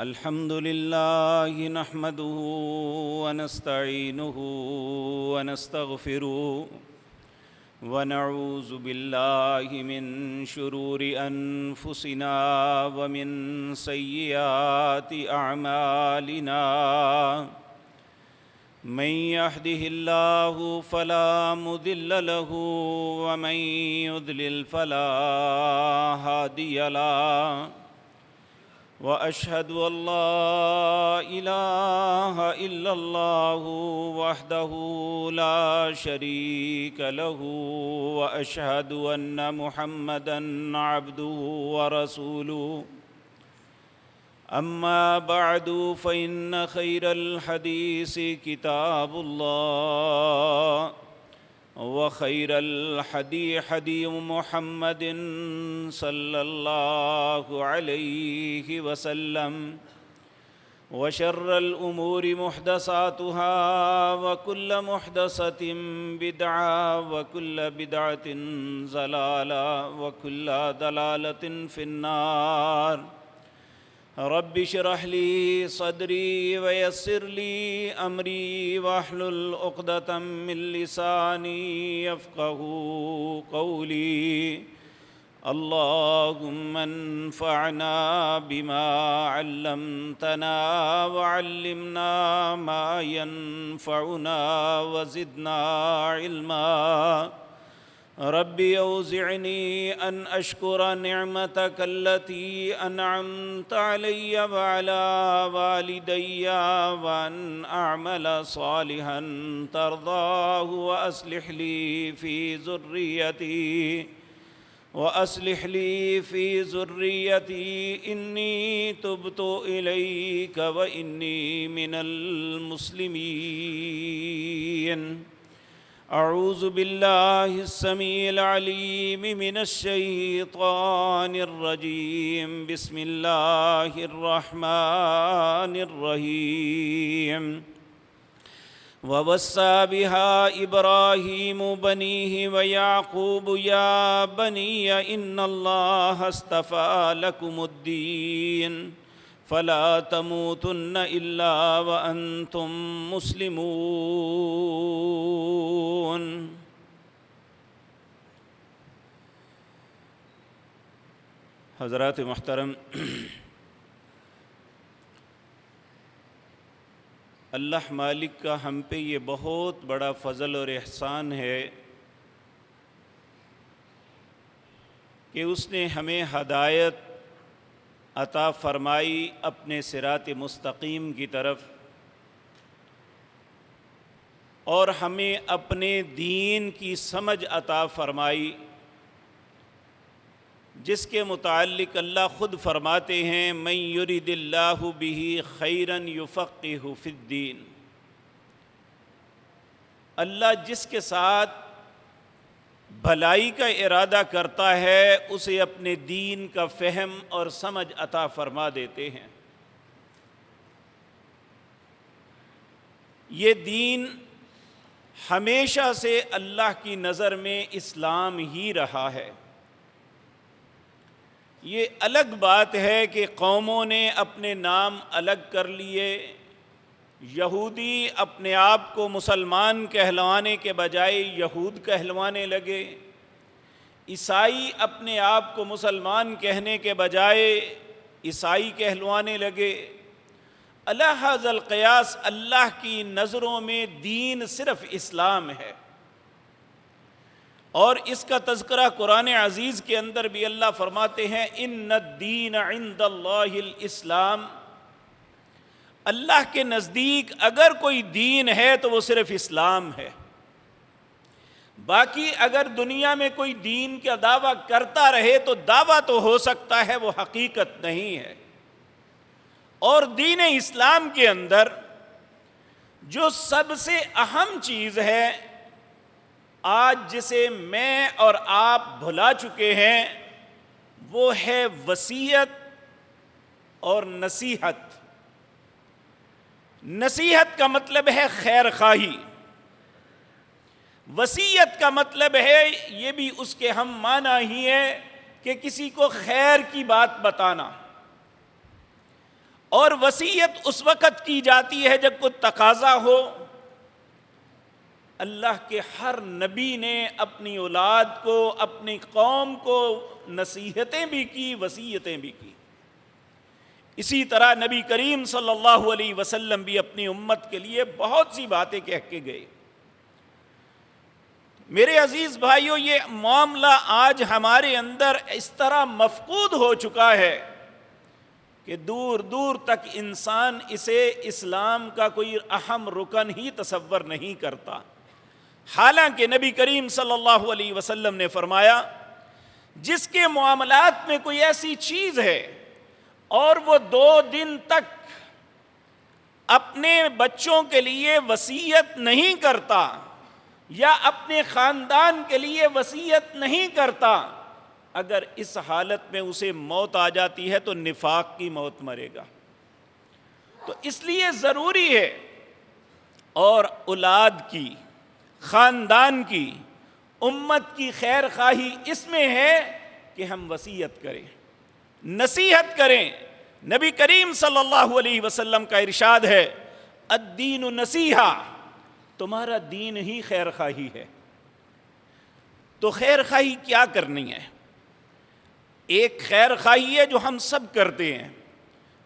الحمد لله نحمده ونستعينه ونستغفره ونعوذ بالله من شرور أنفسنا ومن سيئات أعمالنا من يهده الله فلا مضل له ومن يضلل فلا هادي له وأشهد أن لا إله إلا الله وحده لا شريك له وأشهد أن محمدًا عبده ورسوله أما بعد فإن خير الحديث كتاب الله وخير الحدي حدي محمد صلى الله عليه وسلم وشر الأمور محدثاتها وكل محدثة بدعة وكل بدعة ضلالة وكل ضلالة في النار رب اشرح لي صدري ويسر لي أمري واحلل عقدة من لساني يفقهوا قولي اللهم انفعنا بما علمتنا وعلمنا ما ينفعنا وزدنا علما رب أوزعني أن أشكر نعمتك التي أنعمت علي وعلى والدي وأن أعمل صالحا ترضاه وأصلح لي في ذريتي إني تبت إليك وإني من المسلمين أعوذ بالله السميع العليم من الشيطان الرجيم بسم الله الرحمن الرحيم ووصى بها إبراهيم بنيه ويعقوب يا بني إن الله اصطفى لكم الدين فلا تموتن إلا وأنتم مسلمون۔ حضرات محترم، اللہ مالک کا ہم پہ یہ بہت بڑا فضل اور احسان ہے کہ اس نے ہمیں ہدایت عطا فرمائی اپنے صراط مستقیم کی طرف، اور ہمیں اپنے دین کی سمجھ عطا فرمائی، جس کے متعلق اللہ خود فرماتے ہیں من یرد اللہ بہ خیرا یفقہہ فی الدین۔ اللہ جس کے ساتھ بھلائی کا ارادہ کرتا ہے اسے اپنے دین کا فہم اور سمجھ عطا فرما دیتے ہیں۔ یہ دین ہمیشہ سے اللہ کی نظر میں اسلام ہی رہا ہے۔ یہ الگ بات ہے کہ قوموں نے اپنے نام الگ کر لیے، یہودی اپنے آپ کو مسلمان کہلوانے کے بجائے یہود کہلوانے لگے، عیسائی اپنے آپ کو مسلمان کہنے کے بجائے عیسائی کہلوانے لگے۔ علی ھذا القیاس اللہ کی نظروں میں دین صرف اسلام ہے، اور اس کا تذکرہ قرآن عزیز کے اندر بھی اللہ فرماتے ہیں ان الدین عند اللہ الاسلام۔ اللہ کے نزدیک اگر کوئی دین ہے تو وہ صرف اسلام ہے، باقی اگر دنیا میں کوئی دین کا دعویٰ کرتا رہے تو دعویٰ تو ہو سکتا ہے، وہ حقیقت نہیں ہے۔ اور دین اسلام کے اندر جو سب سے اہم چیز ہے، آج جسے میں اور آپ بھلا چکے ہیں، وہ ہے وصیت اور نصیحت۔ نصیحت کا مطلب ہے خیر خواہی، وصیت کا مطلب ہے یہ بھی اس کے ہم معنی ہی ہے کہ کسی کو خیر کی بات بتانا، اور وصیت اس وقت کی جاتی ہے جب کوئی تقاضا ہو۔ اللہ کے ہر نبی نے اپنی اولاد کو، اپنی قوم کو نصیحتیں بھی کی، وصیتیں بھی کی۔ اسی طرح نبی کریم صلی اللہ علیہ وسلم بھی اپنی امت کے لیے بہت سی باتیں کہہ کے گئے۔ میرے عزیز بھائیوں، یہ معاملہ آج ہمارے اندر اس طرح مفقود ہو چکا ہے کہ دور دور تک انسان اسے اسلام کا کوئی اہم رکن ہی تصور نہیں کرتا۔ حالانکہ نبی کریم صلی اللہ علیہ وسلم نے فرمایا، جس کے معاملات میں کوئی ایسی چیز ہے اور وہ 2 دن تک اپنے بچوں کے لیے وصیت نہیں کرتا یا اپنے خاندان کے لیے وصیت نہیں کرتا، اگر اس حالت میں اسے موت آ جاتی ہے تو نفاق کی موت مرے گا۔ تو اس لیے ضروری ہے، اور اولاد کی، خاندان کی، امت کی خیر خواہی اس میں ہے کہ ہم وصیت کریں، نصیحت کریں۔ نبی کریم صلی اللہ علیہ وسلم کا ارشاد ہے، الدین نصیحہ، تمہارا دین ہی خیر خواہی ہے۔ تو خیر خواہی کیا کرنی ہے؟ ایک خیر خواہی ہے جو ہم سب کرتے ہیں،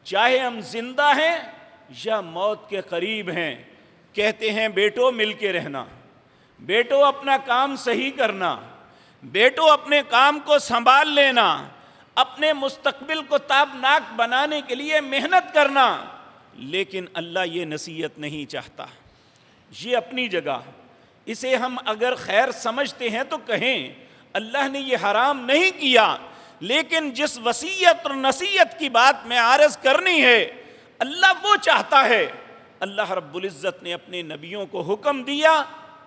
چاہے ہم زندہ ہیں یا موت کے قریب ہیں۔ کہتے ہیں بیٹو مل کے رہنا، بیٹو اپنا کام صحیح کرنا، بیٹو اپنے کام کو سنبھال لینا، اپنے مستقبل کو تابناک بنانے کے لیے محنت کرنا۔ لیکن اللہ یہ نصیحت نہیں چاہتا۔ یہ اپنی جگہ، اسے ہم اگر خیر سمجھتے ہیں تو کہیں، اللہ نے یہ حرام نہیں کیا، لیکن جس وصیت اور نصیحت کی بات میں عرض کرنی ہے، اللہ وہ چاہتا ہے۔ اللہ رب العزت نے اپنے نبیوں کو حکم دیا،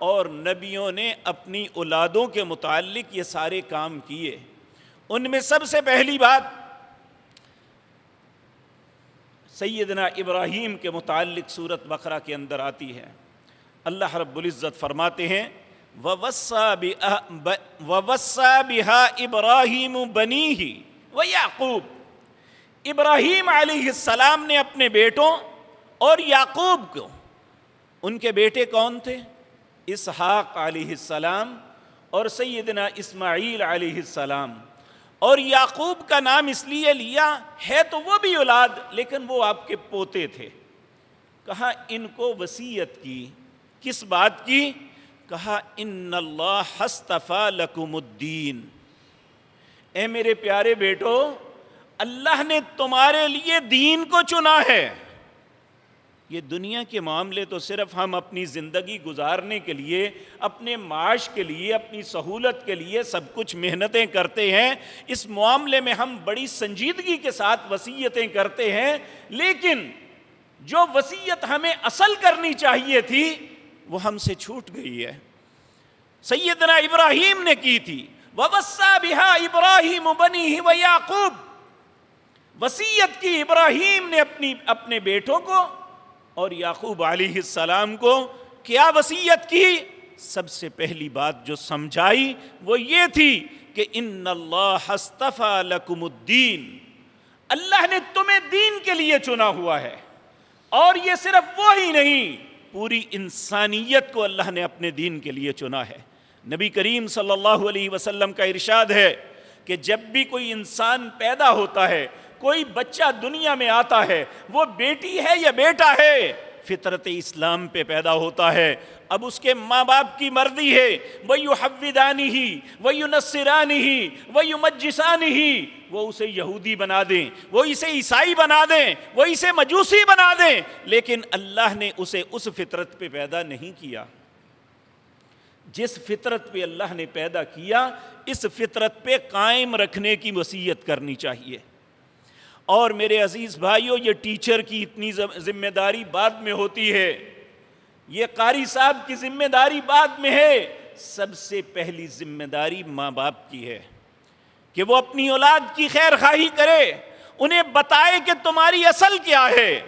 اور نبیوں نے اپنی اولادوں کے متعلق یہ سارے کام کیے۔ ان میں سب سے پہلی بات سیدنا ابراہیم کے متعلق سورۃ بقرہ کے اندر آتی ہے۔ اللہ رب العزت فرماتے ہیں، وَوَصَّى بِهَا إِبْرَاهِيمُ بَنِيهِ وَيَعْقُوبُ، ابراہیم علیہ السلام نے اپنے بیٹوں اور یعقوب کو، ان کے بیٹے کون تھے؟ اسحاق علیہ السلام اور سیدنا اسماعیل علیہ السلام۔ اور یعقوب کا نام اس لیے لیا ہے تو وہ بھی اولاد، لیکن وہ آپ کے پوتے تھے۔ کہا ان کو وصیت کی، کس بات کی؟ کہا ان اللہ اصطفیٰ لکم الدین، اے میرے پیارے بیٹو، اللہ نے تمہارے لیے دین کو چنا ہے۔ یہ دنیا کے معاملے تو صرف ہم اپنی زندگی گزارنے کے لیے، اپنے معاش کے لیے، اپنی سہولت کے لیے سب کچھ محنتیں کرتے ہیں، اس معاملے میں ہم بڑی سنجیدگی کے ساتھ وصیتیں کرتے ہیں، لیکن جو وصیت ہمیں اصل کرنی چاہیے تھی وہ ہم سے چھوٹ گئی ہے۔ سیدنا ابراہیم نے کی تھی، وَوَصَّى بِهَا إِبْرَاهِيمُ بَنِيهِ وَيَعْقُوبُ، وصیت کی ابراہیم نے اپنے بیٹوں کو اور یعقوب علیہ السلام کو۔ کیا وصیت کی؟ سب سے پہلی بات جو سمجھائی وہ یہ تھی کہ ان اللہ اصطفیٰ لکم الدین، اللہ نے تمہیں دین کے لیے چنا ہوا ہے۔ اور یہ صرف وہ ہی نہیں، پوری انسانیت کو اللہ نے اپنے دین کے لیے چنا ہے۔ نبی کریم صلی اللہ علیہ وسلم کا ارشاد ہے کہ جب بھی کوئی انسان پیدا ہوتا ہے، کوئی بچہ دنیا میں آتا ہے، وہ بیٹی ہے یا بیٹا ہے، فطرت اسلام پہ پیدا ہوتا ہے۔ اب اس کے ماں باپ کی مرضی ہے، وَيُحَوِّدَانِهِ وَيُنَصِّرَانِهِ وَيُمَجِّسَانِهِ، وہ اسے یہودی بنا دیں، وہ اسے عیسائی بنا دیں، وہ اسے مجوسی بنا دیں، لیکن اللہ نے اسے اس فطرت پہ پیدا نہیں کیا۔ جس فطرت پہ اللہ نے پیدا کیا، اس فطرت پہ قائم رکھنے کی وصیت کرنی چاہیے۔ اور میرے عزیز بھائیوں، یہ ٹیچر کی اتنی ذمہ داری بعد میں ہوتی ہے، یہ قاری صاحب کی ذمہ داری بعد میں ہے۔ سب سے پہلی ذمہ داری ماں باپ کی ہے کہ وہ اپنی اولاد کی خیر خواہی کرے، انہیں بتائے کہ تمہاری اصل کیا ہے،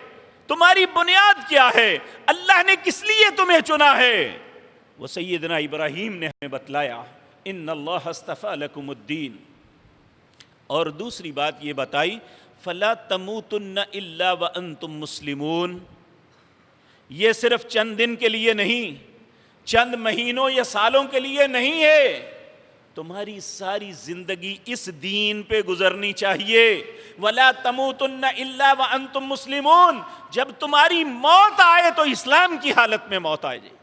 تمہاری بنیاد کیا ہے، اللہ نے کس لیے تمہیں چنا ہے۔ وہ سیدنا ابراہیم نے ہمیں بتلایا، ان اللہ اصطفیٰ لکم الدین۔ اور دوسری بات یہ بتائی، فلا تموتن الا وانتم مسلمون، یہ صرف چند دن کے لیے نہیں، چند مہینوں یا سالوں کے لیے نہیں ہے، تمہاری ساری زندگی اس دین پہ گزرنی چاہیے۔ وَلَا تَمُوتُنَّ إِلَّا وَأَنْتُمْ مُسْلِمُونَ، جب تمہاری موت آئے تو اسلام کی حالت میں موت آئے جائے۔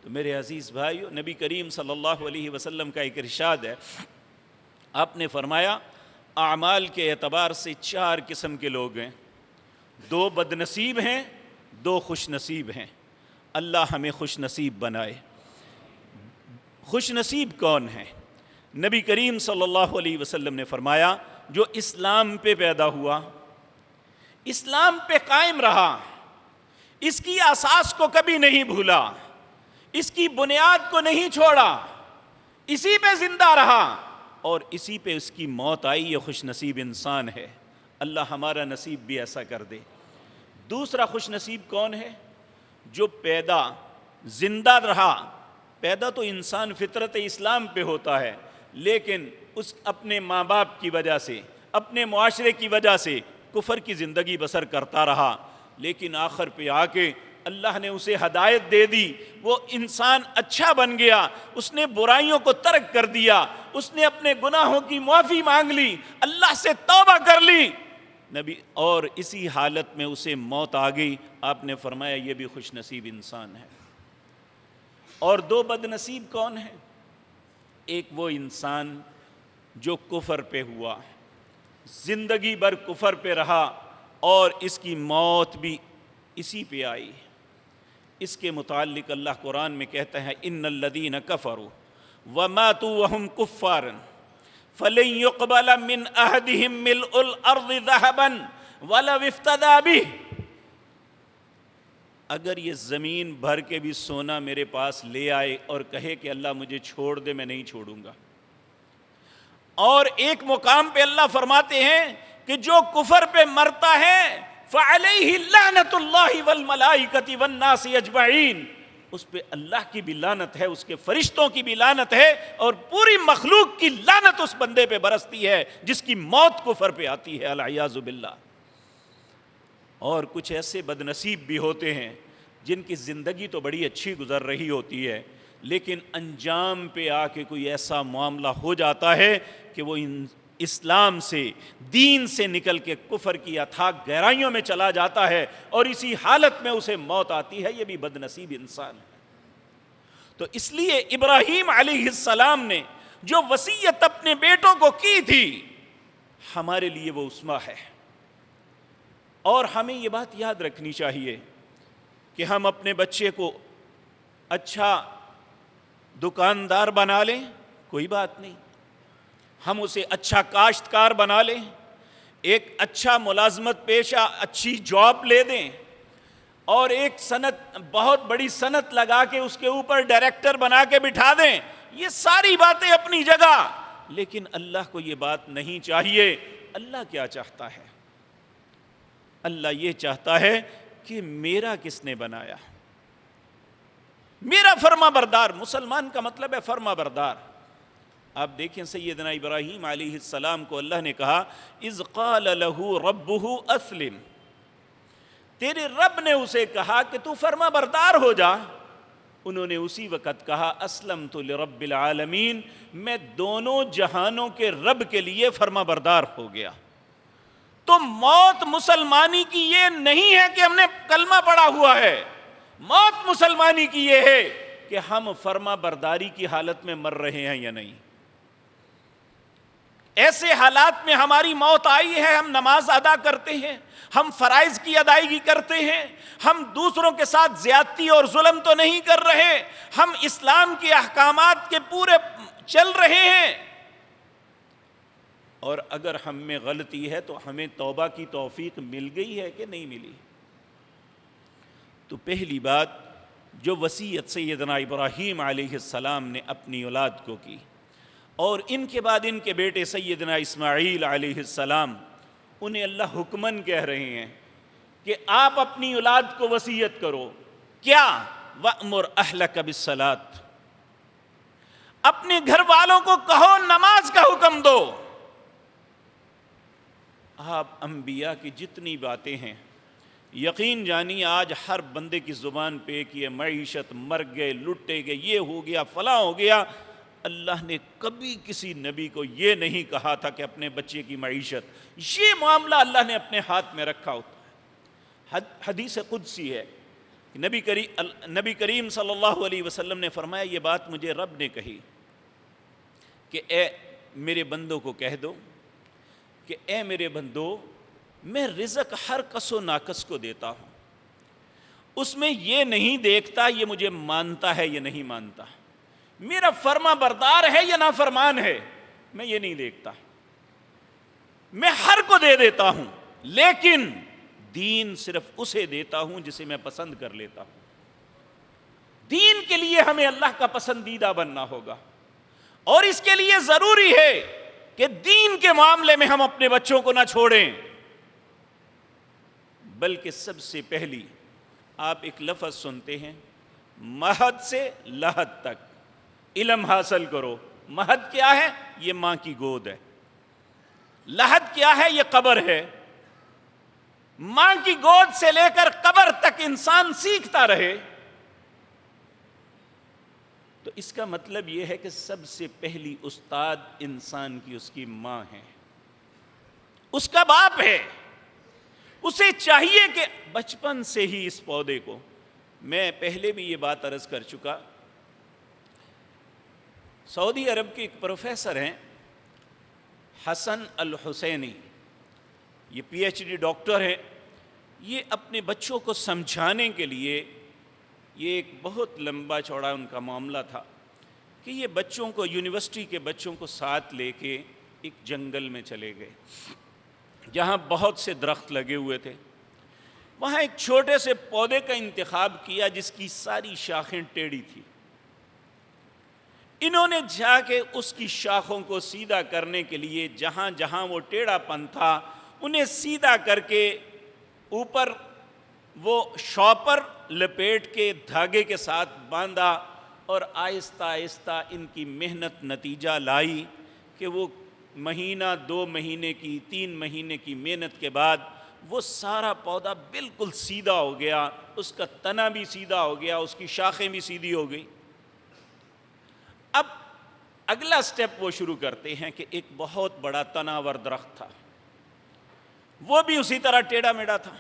تو میرے عزیز بھائیو، نبی کریم صلی اللہ علیہ وسلم کا ایک ارشاد ہے، آپ نے فرمایا اعمال کے اعتبار سے 4 قسم کے لوگ ہیں، 2 بد نصیب ہیں، 2 خوش نصیب ہیں۔ اللہ ہمیں خوش نصیب بنائے۔ خوش نصیب کون ہے؟ نبی کریم صلی اللہ علیہ وسلم نے فرمایا جو اسلام پہ پیدا ہوا، اسلام پہ قائم رہا، اس کی اساس کو کبھی نہیں بھولا، اس کی بنیاد کو نہیں چھوڑا، اسی پہ زندہ رہا اور اسی پہ اس کی موت آئی، یہ خوش نصیب انسان ہے۔ اللہ ہمارا نصیب بھی ایسا کر دے۔ دوسرا خوش نصیب کون ہے؟ جو پیدا زندہ رہا، پیدا تو انسان فطرت اسلام پہ ہوتا ہے، لیکن اس اپنے ماں باپ کی وجہ سے، اپنے معاشرے کی وجہ سے کفر کی زندگی بسر کرتا رہا، لیکن آخر پہ آ کے اللہ نے اسے ہدایت دے دی، وہ انسان اچھا بن گیا، اس نے برائیوں کو ترک کر دیا، اس نے اپنے گناہوں کی معافی مانگ لی، اللہ سے توبہ کر لی نبی، اور اسی حالت میں اسے موت آ گئی۔ آپ نے فرمایا یہ بھی خوش نصیب انسان ہے۔ اور 2 بد نصیب کون ہیں؟ ایک وہ انسان جو کفر پہ ہوا، زندگی بھر کفر پہ رہا اور اس کی موت بھی اسی پہ آئی۔ اس کے متعلق اللہ قرآن میں کہتا ہے ان الذین کفروا وماتوا وهم کفار فلن يقبل من احدهم ملء الارض ذهبا ولو افتدى به، اگر یہ زمین بھر کے بھی سونا میرے پاس لے آئے اور کہے کہ اللہ مجھے چھوڑ دے، میں نہیں چھوڑوں گا۔ اور ایک مقام پہ اللہ فرماتے ہیں کہ جو کفر پہ مرتا ہے فعلیہ لعنت اللہ والملائکۃ والناس اجمعین، اس پہ اللہ کی بھی لعنت ہے، اس کے فرشتوں کی بھی لعنت ہے، اور پوری مخلوق کی لعنت اس بندے پہ برستی ہے جس کی موت کفر پہ آتی ہے، العیاذ باللہ۔ اور کچھ ایسے بد نصیب بھی ہوتے ہیں جن کی زندگی تو بڑی اچھی گزر رہی ہوتی ہے، لیکن انجام پہ آ کے کوئی ایسا معاملہ ہو جاتا ہے کہ وہ اسلام سے، دین سے نکل کے کفر کی اتھاک گہرائیوں میں چلا جاتا ہے اور اسی حالت میں اسے موت آتی ہے، یہ بھی بد نصیب انسان ہے۔ تو اس لیے ابراہیم علیہ السلام نے جو وصیت اپنے بیٹوں کو کی تھی، ہمارے لیے وہ اسوہ ہے، اور ہمیں یہ بات یاد رکھنی چاہیے کہ ہم اپنے بچے کو اچھا دکاندار بنا لیں، کوئی بات نہیں، ہم اسے اچھا کاشتکار بنا لیں، ایک اچھا ملازمت پیشہ اچھی جاب لے دیں، اور ایک صنعت، بہت بڑی صنعت لگا کے اس کے اوپر ڈائریکٹر بنا کے بٹھا دیں، یہ ساری باتیں اپنی جگہ، لیکن اللہ کو یہ بات نہیں چاہیے۔ اللہ کیا چاہتا ہے؟ اللہ یہ چاہتا ہے کہ میرا کس نے بنایا، میرا فرما بردار۔ مسلمان کا مطلب ہے فرما بردار۔ آپ دیکھیں سیدنا ابراہیم علیہ السلام کو اللہ نے کہا اذ قال له ربه اسلم، تیرے رب نے اسے کہا کہ تو فرما بردار ہو جا، انہوں نے اسی وقت کہا اسلمت لرب العالمین، میں دونوں جہانوں کے رب کے لیے فرما بردار ہو گیا۔ تو موت مسلمانی کی یہ نہیں ہے کہ ہم نے کلمہ پڑھا ہوا ہے، موت مسلمانی کی یہ ہے کہ ہم فرما برداری کی حالت میں مر رہے ہیں یا نہیں۔ ایسے حالات میں ہماری موت آئی ہے، ہم نماز ادا کرتے ہیں، ہم فرائض کی ادائیگی کرتے ہیں، ہم دوسروں کے ساتھ زیادتی اور ظلم تو نہیں کر رہے، ہم اسلام کے احکامات کے پورے چل رہے ہیں، اور اگر ہم میں غلطی ہے تو ہمیں توبہ کی توفیق مل گئی ہے کہ نہیں ملی؟ تو پہلی بات جو وصیت سیدنا ابراہیم علیہ السلام نے اپنی اولاد کو کی، اور ان کے بعد ان کے بیٹے سیدنا اسماعیل علیہ السلام، انہیں اللہ حکمن کہہ رہے ہیں کہ آپ اپنی اولاد کو وصیت کرو، کیا؟ وَأْمُرْ أَهْلَكَ بِالصَّلَاةِ، اپنے گھر والوں کو کہو نماز کا حکم دو۔ آپ انبیاء کی جتنی باتیں ہیں یقین جانی آج ہر بندے کی زبان پہ کہ یہ معیشت، مر گئے، لٹے گئے، یہ ہو گیا، فلاں ہو گیا، اللہ نے کبھی کسی نبی کو یہ نہیں کہا تھا کہ اپنے بچے کی معیشت، یہ معاملہ اللہ نے اپنے ہاتھ میں رکھا ہوتا ہے۔ حدیث قدسی ہے، نبی کریم صلی اللہ علیہ وسلم نے فرمایا یہ بات مجھے رب نے کہی کہ اے میرے بندوں کو کہہ دو کہ اے میرے بندو، میں رزق ہر کس و ناکس کو دیتا ہوں، اس میں یہ نہیں دیکھتا یہ مجھے مانتا ہے یا نہیں مانتا، میرا فرما بردار ہے یا نافرمان ہے، میں یہ نہیں دیکھتا، میں ہر کو دے دیتا ہوں، لیکن دین صرف اسے دیتا ہوں جسے میں پسند کر لیتا ہوں۔ دین کے لیے ہمیں اللہ کا پسندیدہ بننا ہوگا، اور اس کے لیے ضروری ہے کہ دین کے معاملے میں ہم اپنے بچوں کو نہ چھوڑیں، بلکہ سب سے پہلی آپ ایک لفظ سنتے ہیں، مہد سے لحد تک علم حاصل کرو۔ مہد کیا ہے؟ یہ ماں کی گود ہے۔ لحد کیا ہے؟ یہ قبر ہے۔ ماں کی گود سے لے کر قبر تک انسان سیکھتا رہے، تو اس کا مطلب یہ ہے کہ سب سے پہلی استاد انسان کی اس کی ماں ہے، اس کا باپ ہے۔ اسے چاہیے کہ بچپن سے ہی اس پودے کو، میں پہلے بھی یہ بات عرض کر چکا، سعودی عرب کے ایک پروفیسر ہیں حسن الحسینی، یہ پی ایچ ڈی ڈاکٹر ہیں، یہ اپنے بچوں کو سمجھانے کے لیے، یہ ایک بہت لمبا چوڑا ان کا معاملہ تھا کہ یہ بچوں کو، یونیورسٹی کے بچوں کو ساتھ لے کے ایک جنگل میں چلے گئے جہاں بہت سے درخت لگے ہوئے تھے، وہاں ایک چھوٹے سے پودے کا انتخاب کیا جس کی ساری شاخیں ٹیڑھی تھی۔ انہوں نے جا کے اس کی شاخوں کو سیدھا کرنے کے لیے جہاں جہاں وہ ٹیڑھا پن تھا انہیں سیدھا کر کے اوپر وہ شاپر لپیٹ کے دھاگے کے ساتھ باندھا، اور آہستہ آہستہ ان کی محنت نتیجہ لائی کہ وہ مہینہ، 2 مہینے کی، 3 مہینے کی محنت کے بعد وہ سارا پودا بالکل سیدھا ہو گیا، اس کا تنا بھی سیدھا ہو گیا، اس کی شاخیں بھی سیدھی ہو گئی۔ اب اگلا سٹیپ وہ شروع کرتے ہیں کہ ایک بہت بڑا تناور درخت تھا، وہ بھی اسی طرح ٹیڑھا میڑھا تھا۔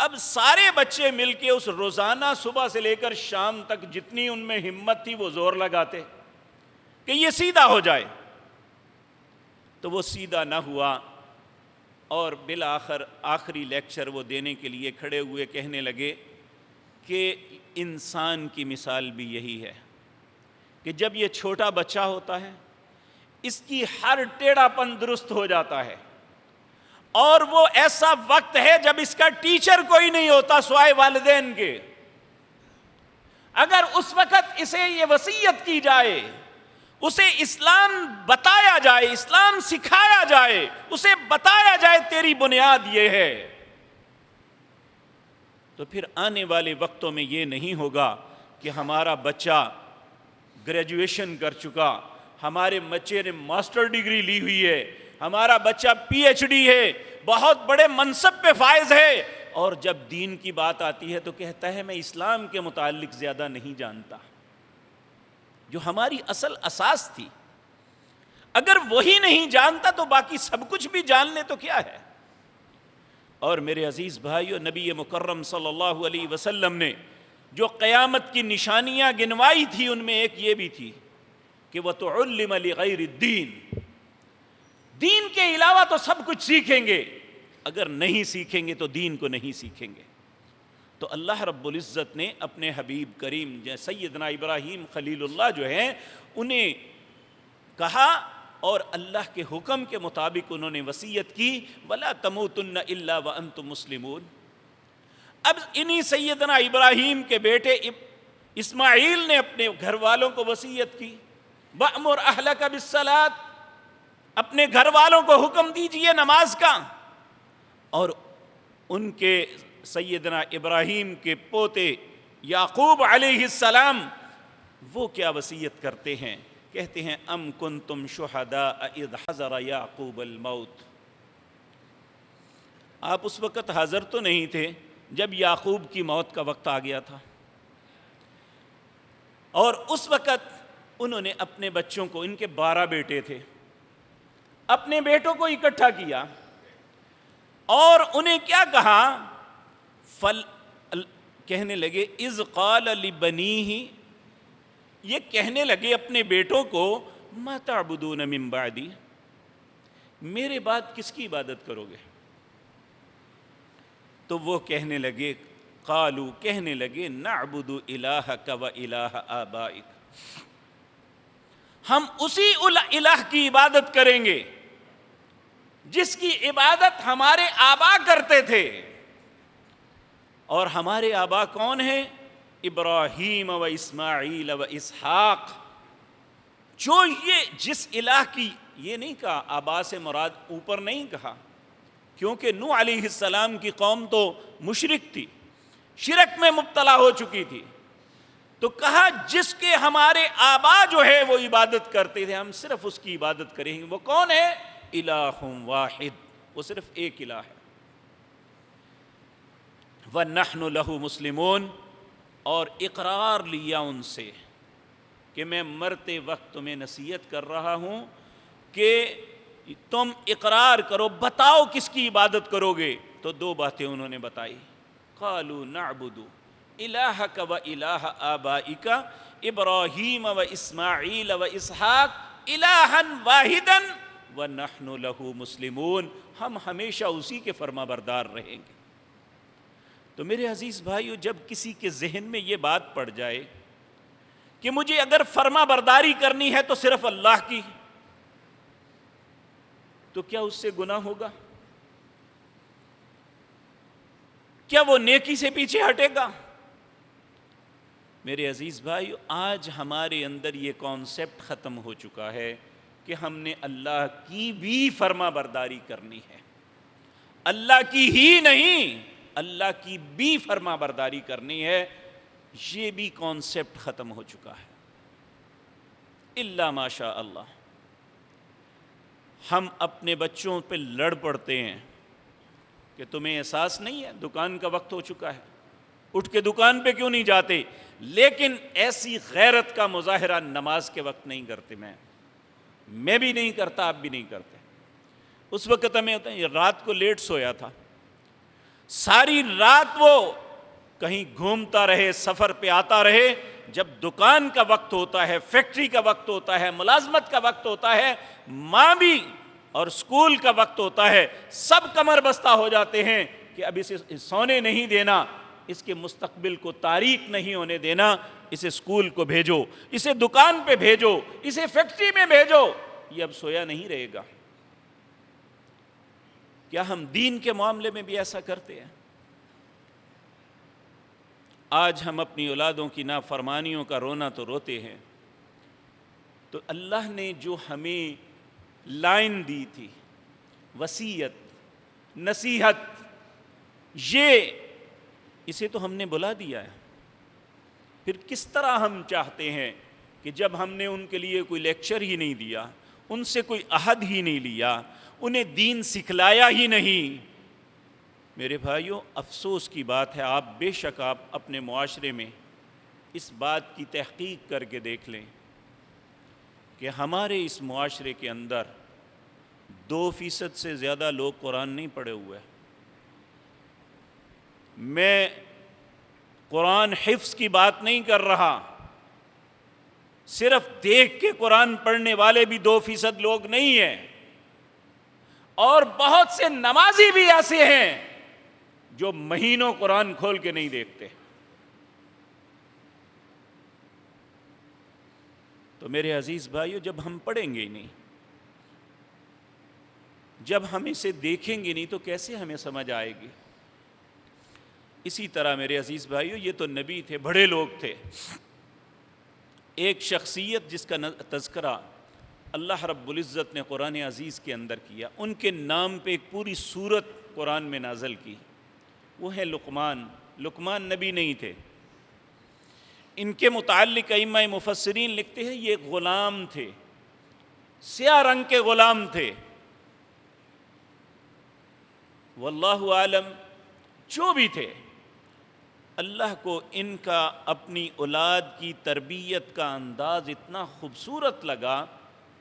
اب سارے بچے مل کے اس روزانہ صبح سے لے کر شام تک جتنی ان میں ہمت تھی وہ زور لگاتے کہ یہ سیدھا ہو جائے، تو وہ سیدھا نہ ہوا، اور بالآخر آخری لیکچر وہ دینے کے لیے کھڑے ہوئے، کہنے لگے کہ انسان کی مثال بھی یہی ہے کہ جب یہ چھوٹا بچہ ہوتا ہے اس کی ہر ٹیڑھا پن درست ہو جاتا ہے، اور وہ ایسا وقت ہے جب اس کا ٹیچر کوئی نہیں ہوتا سوائے والدین کے۔ اگر اس وقت اسے یہ وصیت کی جائے، اسے اسلام بتایا جائے، اسلام سکھایا جائے، اسے بتایا جائے تیری بنیاد یہ ہے، تو پھر آنے والے وقتوں میں یہ نہیں ہوگا کہ ہمارا بچہ گریجویشن کر چکا، ہمارے بچے نے ماسٹر ڈگری لی ہوئی ہے، ہمارا بچہ پی ایچ ڈی ہے، بہت بڑے منصب پہ فائز ہے، اور جب دین کی بات آتی ہے تو کہتا ہے میں اسلام کے متعلق زیادہ نہیں جانتا، جو ہماری اصل اساس تھی۔ اگر وہی نہیں جانتا تو باقی سب کچھ بھی جان لے تو کیا ہے۔ اور میرے عزیز بھائیو، نبی مکرم صلی اللہ علیہ وسلم نے جو قیامت کی نشانیاں گنوائی تھی ان میں ایک یہ بھی تھی کہ وَتُعُلِّمَ لِغَيْرِ الدِّينِ، دین کے علاوہ تو سب کچھ سیکھیں گے، اگر نہیں سیکھیں گے تو دین کو نہیں سیکھیں گے۔ تو اللہ رب العزت نے اپنے حبیب کریم سیدنا ابراہیم خلیل اللہ جو ہیں انہیں کہا، اور اللہ کے حکم کے مطابق انہوں نے وصیت کی وَلَا تَمُوتُنَّ إِلَّا وَأَنْتُمْ مُسْلِمُونَ۔ اب انہی سیدنا ابراہیم کے بیٹے اسماعیل نے اپنے گھر والوں کو وصیت کی وَأْمُرْ أَهْلَكَ بِالصَّلَاةِ، اپنے گھر والوں کو حکم دیجئے نماز کا۔ اور ان کے سیدنا ابراہیم کے پوتے یعقوب علیہ السلام وہ کیا وصیت کرتے ہیں؟ کہتے ہیں ام کنتم شہداء اذ حضر یعقوب الموت، آپ اس وقت حاضر تو نہیں تھے جب یعقوب کی موت کا وقت آ گیا تھا، اور اس وقت انہوں نے اپنے بچوں کو، ان کے 12 بیٹے تھے، اپنے بیٹوں کو اکٹھا کیا اور انہیں کیا کہا، کہنے لگے اذ قال لبنیہ، یہ کہنے لگے اپنے بیٹوں کو، ما تعبدون من بعدی، میرے بعد کس کی عبادت کرو گے؟ تو وہ کہنے لگے، قالوا، کہنے لگے، نعبد الہک و الہ آبائک، ہم اسی الہ کی عبادت کریں گے جس کی عبادت ہمارے آبا کرتے تھے، اور ہمارے آبا کون ہیں؟ ابراہیم و اسماعیل و اسحاق، جو یہ جس الہ کی، یہ نہیں کہا آبا سے مراد اوپر نہیں کہا، کیونکہ نوح علیہ السلام کی قوم تو مشرک تھی، شرک میں مبتلا ہو چکی تھی، تو کہا جس کے ہمارے آبا جو ہے وہ عبادت کرتے تھے، ہم صرف اس کی عبادت کریں گے۔ وہ کون ہے؟ الہ واحد، وہ صرف ایک الہ ہے۔ وَنَحْنُ لَهُ مُسْلِمُونَ، اور اقرار لیا ان سے کہ میں مرتے وقت تمہیں نصیحت کر رہا ہوں کہ تم اقرار کرو، بتاؤ کس کی عبادت کرو گے۔ تو 2 باتیں انہوں نے بتائی، قالوا نعبد الہک و الہ آبائک ابراہیم و اسماعیل و اسحاق الہا واحدا ونحن لہ مسلمون، ہم ہمیشہ اسی کے فرما بردار رہیں گے۔ تو میرے عزیز بھائیو، جب کسی کے ذہن میں یہ بات پڑ جائے کہ مجھے اگر فرما برداری کرنی ہے تو صرف اللہ کی، تو کیا اس سے گناہ ہوگا؟ کیا وہ نیکی سے پیچھے ہٹے گا؟ میرے عزیز بھائیو، آج ہمارے اندر یہ کانسیپٹ ختم ہو چکا ہے کہ ہم نے اللہ کی بھی فرما برداری کرنی ہے، اللہ کی ہی نہیں، اللہ کی بھی فرما برداری کرنی ہے، یہ بھی کانسیپٹ ختم ہو چکا ہے۔ الا ماشاء اللہ، ہم اپنے بچوں پہ لڑ پڑتے ہیں کہ تمہیں احساس نہیں ہے دکان کا وقت ہو چکا ہے، اٹھ کے دکان پہ کیوں نہیں جاتے؟ لیکن ایسی غیرت کا مظاہرہ نماز کے وقت نہیں کرتے، میں بھی نہیں کرتا، آپ بھی نہیں کرتے۔ اس وقت ہمیں ہوتا ہے، رات کو لیٹ سویا تھا، ساری رات وہ کہیں گھومتا رہے، سفر پہ آتا رہے، جب دکان کا وقت ہوتا ہے، فیکٹری کا وقت ہوتا ہے، ملازمت کا وقت ہوتا ہے، ماں بھی اور اسکول کا وقت ہوتا ہے، سب کمر بستہ ہو جاتے ہیں کہ اب اسے سونے نہیں دینا، اس کے مستقبل کو تاریک نہیں ہونے دینا، اسے اسکول کو بھیجو، اسے دکان پہ بھیجو، اسے فیکٹری میں بھیجو، یہ اب سویا نہیں رہے گا۔ کیا ہم دین کے معاملے میں بھی ایسا کرتے ہیں؟ آج ہم اپنی اولادوں کی نافرمانیوں کا رونا تو روتے ہیں، تو اللہ نے جو ہمیں لائن دی تھی، وصیت، نصیحت، اسے تو ہم نے بلا دیا ہے۔ پھر کس طرح ہم چاہتے ہیں کہ جب ہم نے ان کے لیے کوئی لیکچر ہی نہیں دیا، ان سے کوئی عہد ہی نہیں لیا، انہیں دین سکھلایا ہی نہیں۔ میرے بھائیوں، افسوس کی بات ہے، آپ بے شک آپ اپنے معاشرے میں اس بات کی تحقیق کر کے دیکھ لیں کہ ہمارے اس معاشرے کے اندر 2% سے زیادہ لوگ قرآن نہیں پڑھے ہوئے۔ میں قرآن حفظ کی بات نہیں کر رہا، صرف دیکھ کے قرآن پڑھنے والے بھی 2% لوگ نہیں ہیں، اور بہت سے نمازی بھی ایسے ہیں جو مہینوں قرآن کھول کے نہیں دیکھتے۔ تو میرے عزیز بھائیو، جب ہم پڑھیں گے ہی نہیں، جب ہم اسے دیکھیں گے نہیں، تو کیسے ہمیں سمجھ آئے گی؟ اسی طرح میرے عزیز بھائیو، یہ تو نبی تھے، بڑے لوگ تھے۔ ایک شخصیت جس کا تذکرہ اللہ رب العزت نے قرآن عزیز کے اندر کیا، ان کے نام پہ ایک پوری سورت قرآن میں نازل کی، وہ ہے لقمان۔ لقمان نبی نہیں تھے، ان کے متعلق ائمہ مفسرین لکھتے ہیں یہ غلام تھے، سیاہ رنگ کے غلام تھے، واللہ عالم، جو بھی تھے، اللہ کو ان کا اپنی اولاد کی تربیت کا انداز اتنا خوبصورت لگا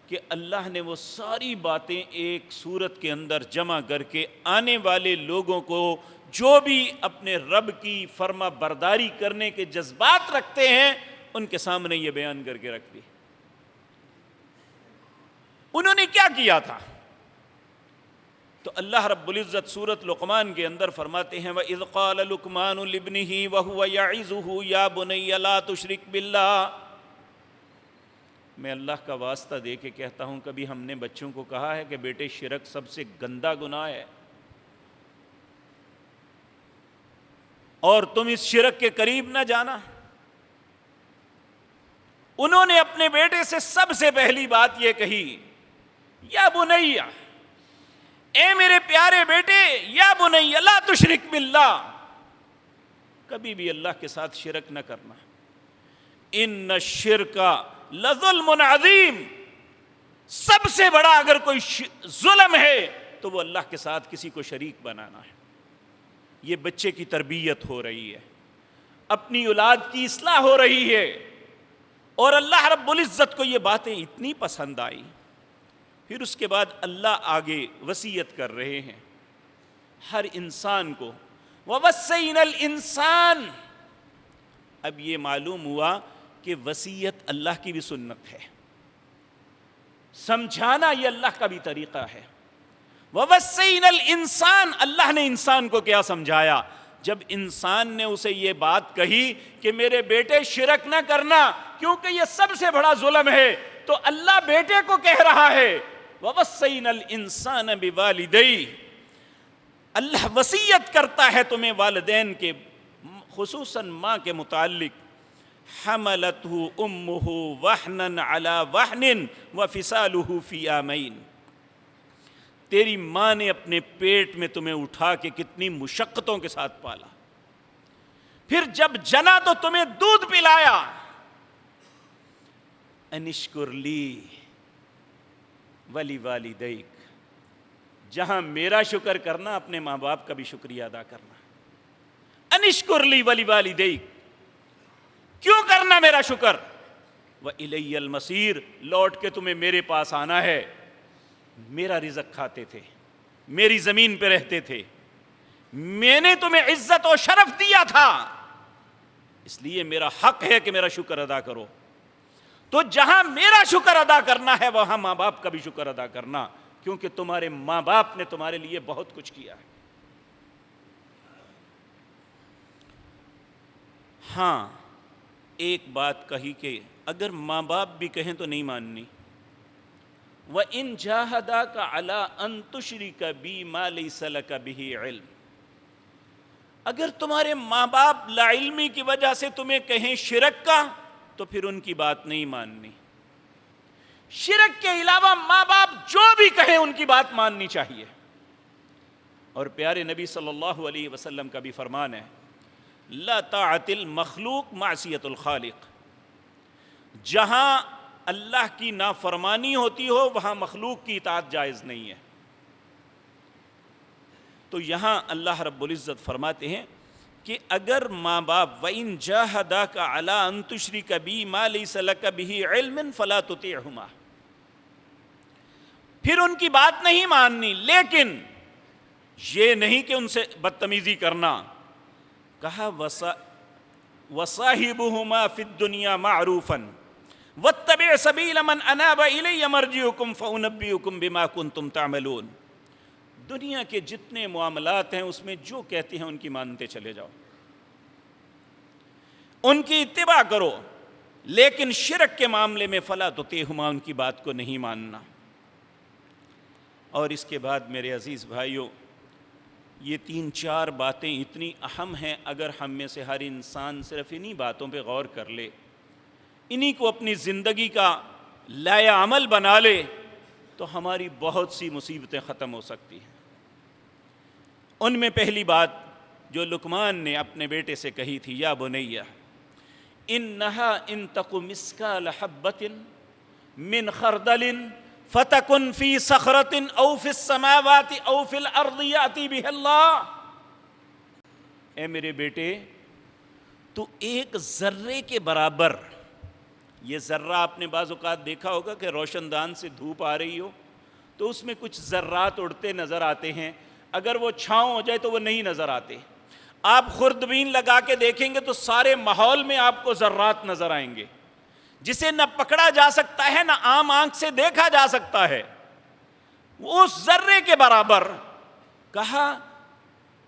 کہ اللہ نے وہ ساری باتیں ایک صورت کے اندر جمع کر کے آنے والے لوگوں کو جو بھی اپنے رب کی فرما برداری کرنے کے جذبات رکھتے ہیں ان کے سامنے یہ بیان کر کے رکھ دی۔ انہوں نے کیا کیا تھا؟ تو اللہ رب العزت سورۃ لقمان کے اندر فرماتے ہیں وَإِذْ قَالَ لُقْمَانُ لِابْنِهِ وَهُوَ يَعِظُهُ يَا بُنَيَّ لَا تُشْرِكْ بِاللَّهِ۔ میں اللہ کا واسطہ دے کے کہتا ہوں، کبھی ہم نے بچوں کو کہا ہے کہ بیٹے شرک سب سے گندا گناہ ہے اور تم اس شرک کے قریب نہ جانا؟ انہوں نے اپنے بیٹے سے سب سے پہلی بات یہ کہی، یا بنیّ، اے میرے پیارے بیٹے، یا بنی لا تشرک باللہ، کبھی بھی اللہ کے ساتھ شرک نہ کرنا، ان الشرک لظلم عظیم، سب سے بڑا اگر کوئی ظلم ہے تو وہ اللہ کے ساتھ کسی کو شریک بنانا ہے۔ یہ بچے کی تربیت ہو رہی ہے، اپنی اولاد کی اصلاح ہو رہی ہے، اور اللہ رب العزت کو یہ باتیں اتنی پسند آئی۔ پھر اس کے بعد اللہ آگے وصیت کر رہے ہیں ہر انسان کو، وَوَصَّيْنَا الْإِنسَانَ۔ اب یہ معلوم ہوا کہ وصیت اللہ کی بھی سنت ہے، سمجھانا یہ اللہ کا بھی طریقہ ہے۔ وَوَصَّيْنَا الْإِنسَانَ، اللہ نے انسان کو کیا سمجھایا؟ جب انسان نے اسے یہ بات کہی کہ میرے بیٹے شرک نہ کرنا کیونکہ یہ سب سے بڑا ظلم ہے، تو اللہ بیٹے کو کہہ رہا ہے وَوَصَّيْنَا الْإِنسَانَ بِوَالِدَيْهِ، اللہ وصیت کرتا ہے تمہیں والدین کے، خصوصاً ماں کے متعلق، حَمَلَتْهُ أُمُّهُ وَحْنًا عَلَى وَحْنٍ وَفِصَالُهُ فِي عَامَيْنِ، تیری ماں نے اپنے پیٹ میں تمہیں اٹھا کے کتنی مشقتوں کے ساتھ پالا، پھر جب جنا تو تمہیں دودھ پلایا۔ انشکر لی ولی والدیک، جہاں میرا شکر کرنا اپنے ماں باپ کا بھی شکریہ ادا کرنا۔ انشکر لی ولی والدیک، کیوں کرنا میرا شکر؟ وَإِلَيَّ الْمَصِيرُ، لوٹ کے تمہیں میرے پاس آنا ہے، میرا رزق کھاتے تھے، میری زمین پہ رہتے تھے، میں نے تمہیں عزت و شرف دیا تھا، اس لیے میرا حق ہے کہ میرا شکر ادا کرو۔ تو جہاں میرا شکر ادا کرنا ہے وہاں ماں باپ کا بھی شکر ادا کرنا، کیونکہ تمہارے ماں باپ نے تمہارے لیے بہت کچھ کیا ہے۔ ہاں ایک بات کہی کہ اگر ماں باپ بھی کہیں تو نہیں ماننی، وَإِن جَاهَدَاكَ عَلَىٰ أَن تُشْرِكَ بِي مَا لَيْسَ لَكَ بِهِ عِلْمٌ، اگر تمہارے ماں باپ لا علمی کی وجہ سے تمہیں کہیں شرک کا تو پھر ان کی بات نہیں ماننی۔ شرک کے علاوہ ماں باپ جو بھی کہیں ان کی بات ماننی چاہیے۔ اور پیارے نبی صلی اللہ علیہ وسلم کا بھی فرمان ہے، لا طاعت المخلوق معصیت الخالق، جہاں اللہ کی نافرمانی ہوتی ہو وہاں مخلوق کی اطاعت جائز نہیں ہے۔ تو یہاں اللہ رب العزت فرماتے ہیں کہ اگر ماں باپ وَإِن جَاهَدَاكَ عَلَىٰ أَن تُشْرِكَ بِي مَا لَيْسَ لَكَ بِهِ عِلْمٌ فَلَا تُطِعْهُمَا، پھر ان کی بات نہیں ماننی، لیکن یہ نہیں کہ ان سے بدتمیزی کرنا، کہا وَصَاحِبُهُمَا فِي الدُّنْيَا مَعْرُوفًا وَاتَّبِعْ سَبِيلَ مَنْ أَنَابَ إِلَيَّ مَرْجِعُكُمْ فَأُنَبِّئُكُمْ بِمَا كُنْتُمْ تَعْمَلُونَ۔ دنیا کے جتنے معاملات ہیں اس میں جو کہتے ہیں ان کی مانتے چلے جاؤ، ان کی اتباع کرو، لیکن شرک کے معاملے میں فلا تطیعہما، ان کی بات کو نہیں ماننا۔ اور اس کے بعد میرے عزیز بھائیوں، یہ 3-4 باتیں اتنی اہم ہیں، اگر ہم میں سے ہر انسان صرف انہی باتوں پہ غور کر لے، انہی کو اپنی زندگی کا لائے عمل بنا لے، تو ہماری بہت سی مصیبتیں ختم ہو سکتی ہیں۔ ان میں پہلی بات جو لقمان نے اپنے بیٹے سے کہی تھی، یا بنیہ انہا ان تق مثقال حبۃ من خردل فتکن فی صخرۃ او فی السماوات او فی الارض یاتی بہ اللہ، اے میرے بیٹے تو ایک ذرے کے برابر، یہ ذرہ آپ نے بعض اوقات دیکھا ہوگا کہ روشن دان سے دھوپ آ رہی ہو تو اس میں کچھ ذرات اڑتے نظر آتے ہیں، اگر وہ چھاؤں ہو جائے تو وہ نہیں نظر آتے. آپ خوردبین لگا کے دیکھیں گے تو سارے ماحول میں آپ کو ذرات نظر آئیں گے، جسے نہ پکڑا جا سکتا ہے نہ عام آنکھ سے دیکھا جا سکتا ہے. اس ذرے کے برابر کہا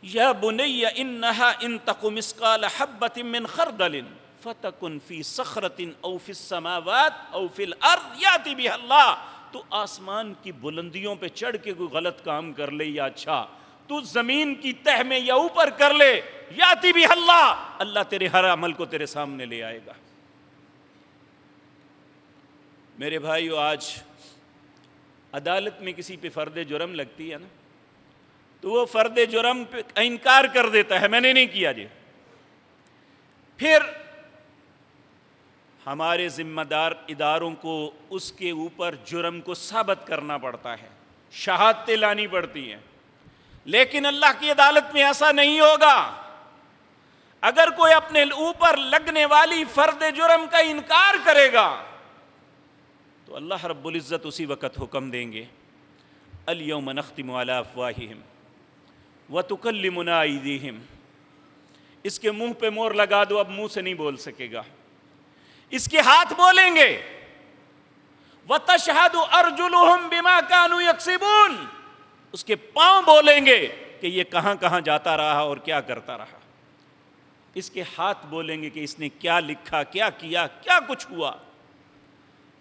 یا بنی انہا ان تق مثقال حبۃ من خردل فتکن فی صخرۃ او فی السماوات او فی الارض یاتی بہ اللہ. تو آسمان کی بلندیوں پہ چڑھ کے کوئی غلط کام کر لے یا اچھا، تو زمین کی تہ میں یا اوپر کر لے، یاتی بہ اللہ، اللہ تیرے ہر عمل کو تیرے سامنے لے آئے گا. میرے بھائیو، آج عدالت میں کسی پہ فرد جرم لگتی ہے نا تو وہ فرد جرم پہ انکار کر دیتا ہے، میں نے نہیں کیا جی. پھر ہمارے ذمہ دار اداروں کو اس کے اوپر جرم کو ثابت کرنا پڑتا ہے، شہادتیں لانی پڑتی ہیں. لیکن اللہ کی عدالت میں ایسا نہیں ہوگا. اگر کوئی اپنے اوپر لگنے والی فرد جرم کا انکار کرے گا تو اللہ رب العزت اسی وقت حکم دیں گے الیوم نختم علی افواہہم وتکلمنا ایدیہم، اس کے منہ پہ مور لگا دو، اب منہ سے نہیں بول سکے گا. اس کے ہاتھ بولیں گے وتشہد ارجلہم بما کانوا یکسبون، اس کے پاؤں بولیں گے کہ یہ کہاں کہاں جاتا رہا اور کیا کرتا رہا. اس کے ہاتھ بولیں گے کہ اس نے کیا لکھا، کیا کیا، کیا کچھ ہوا.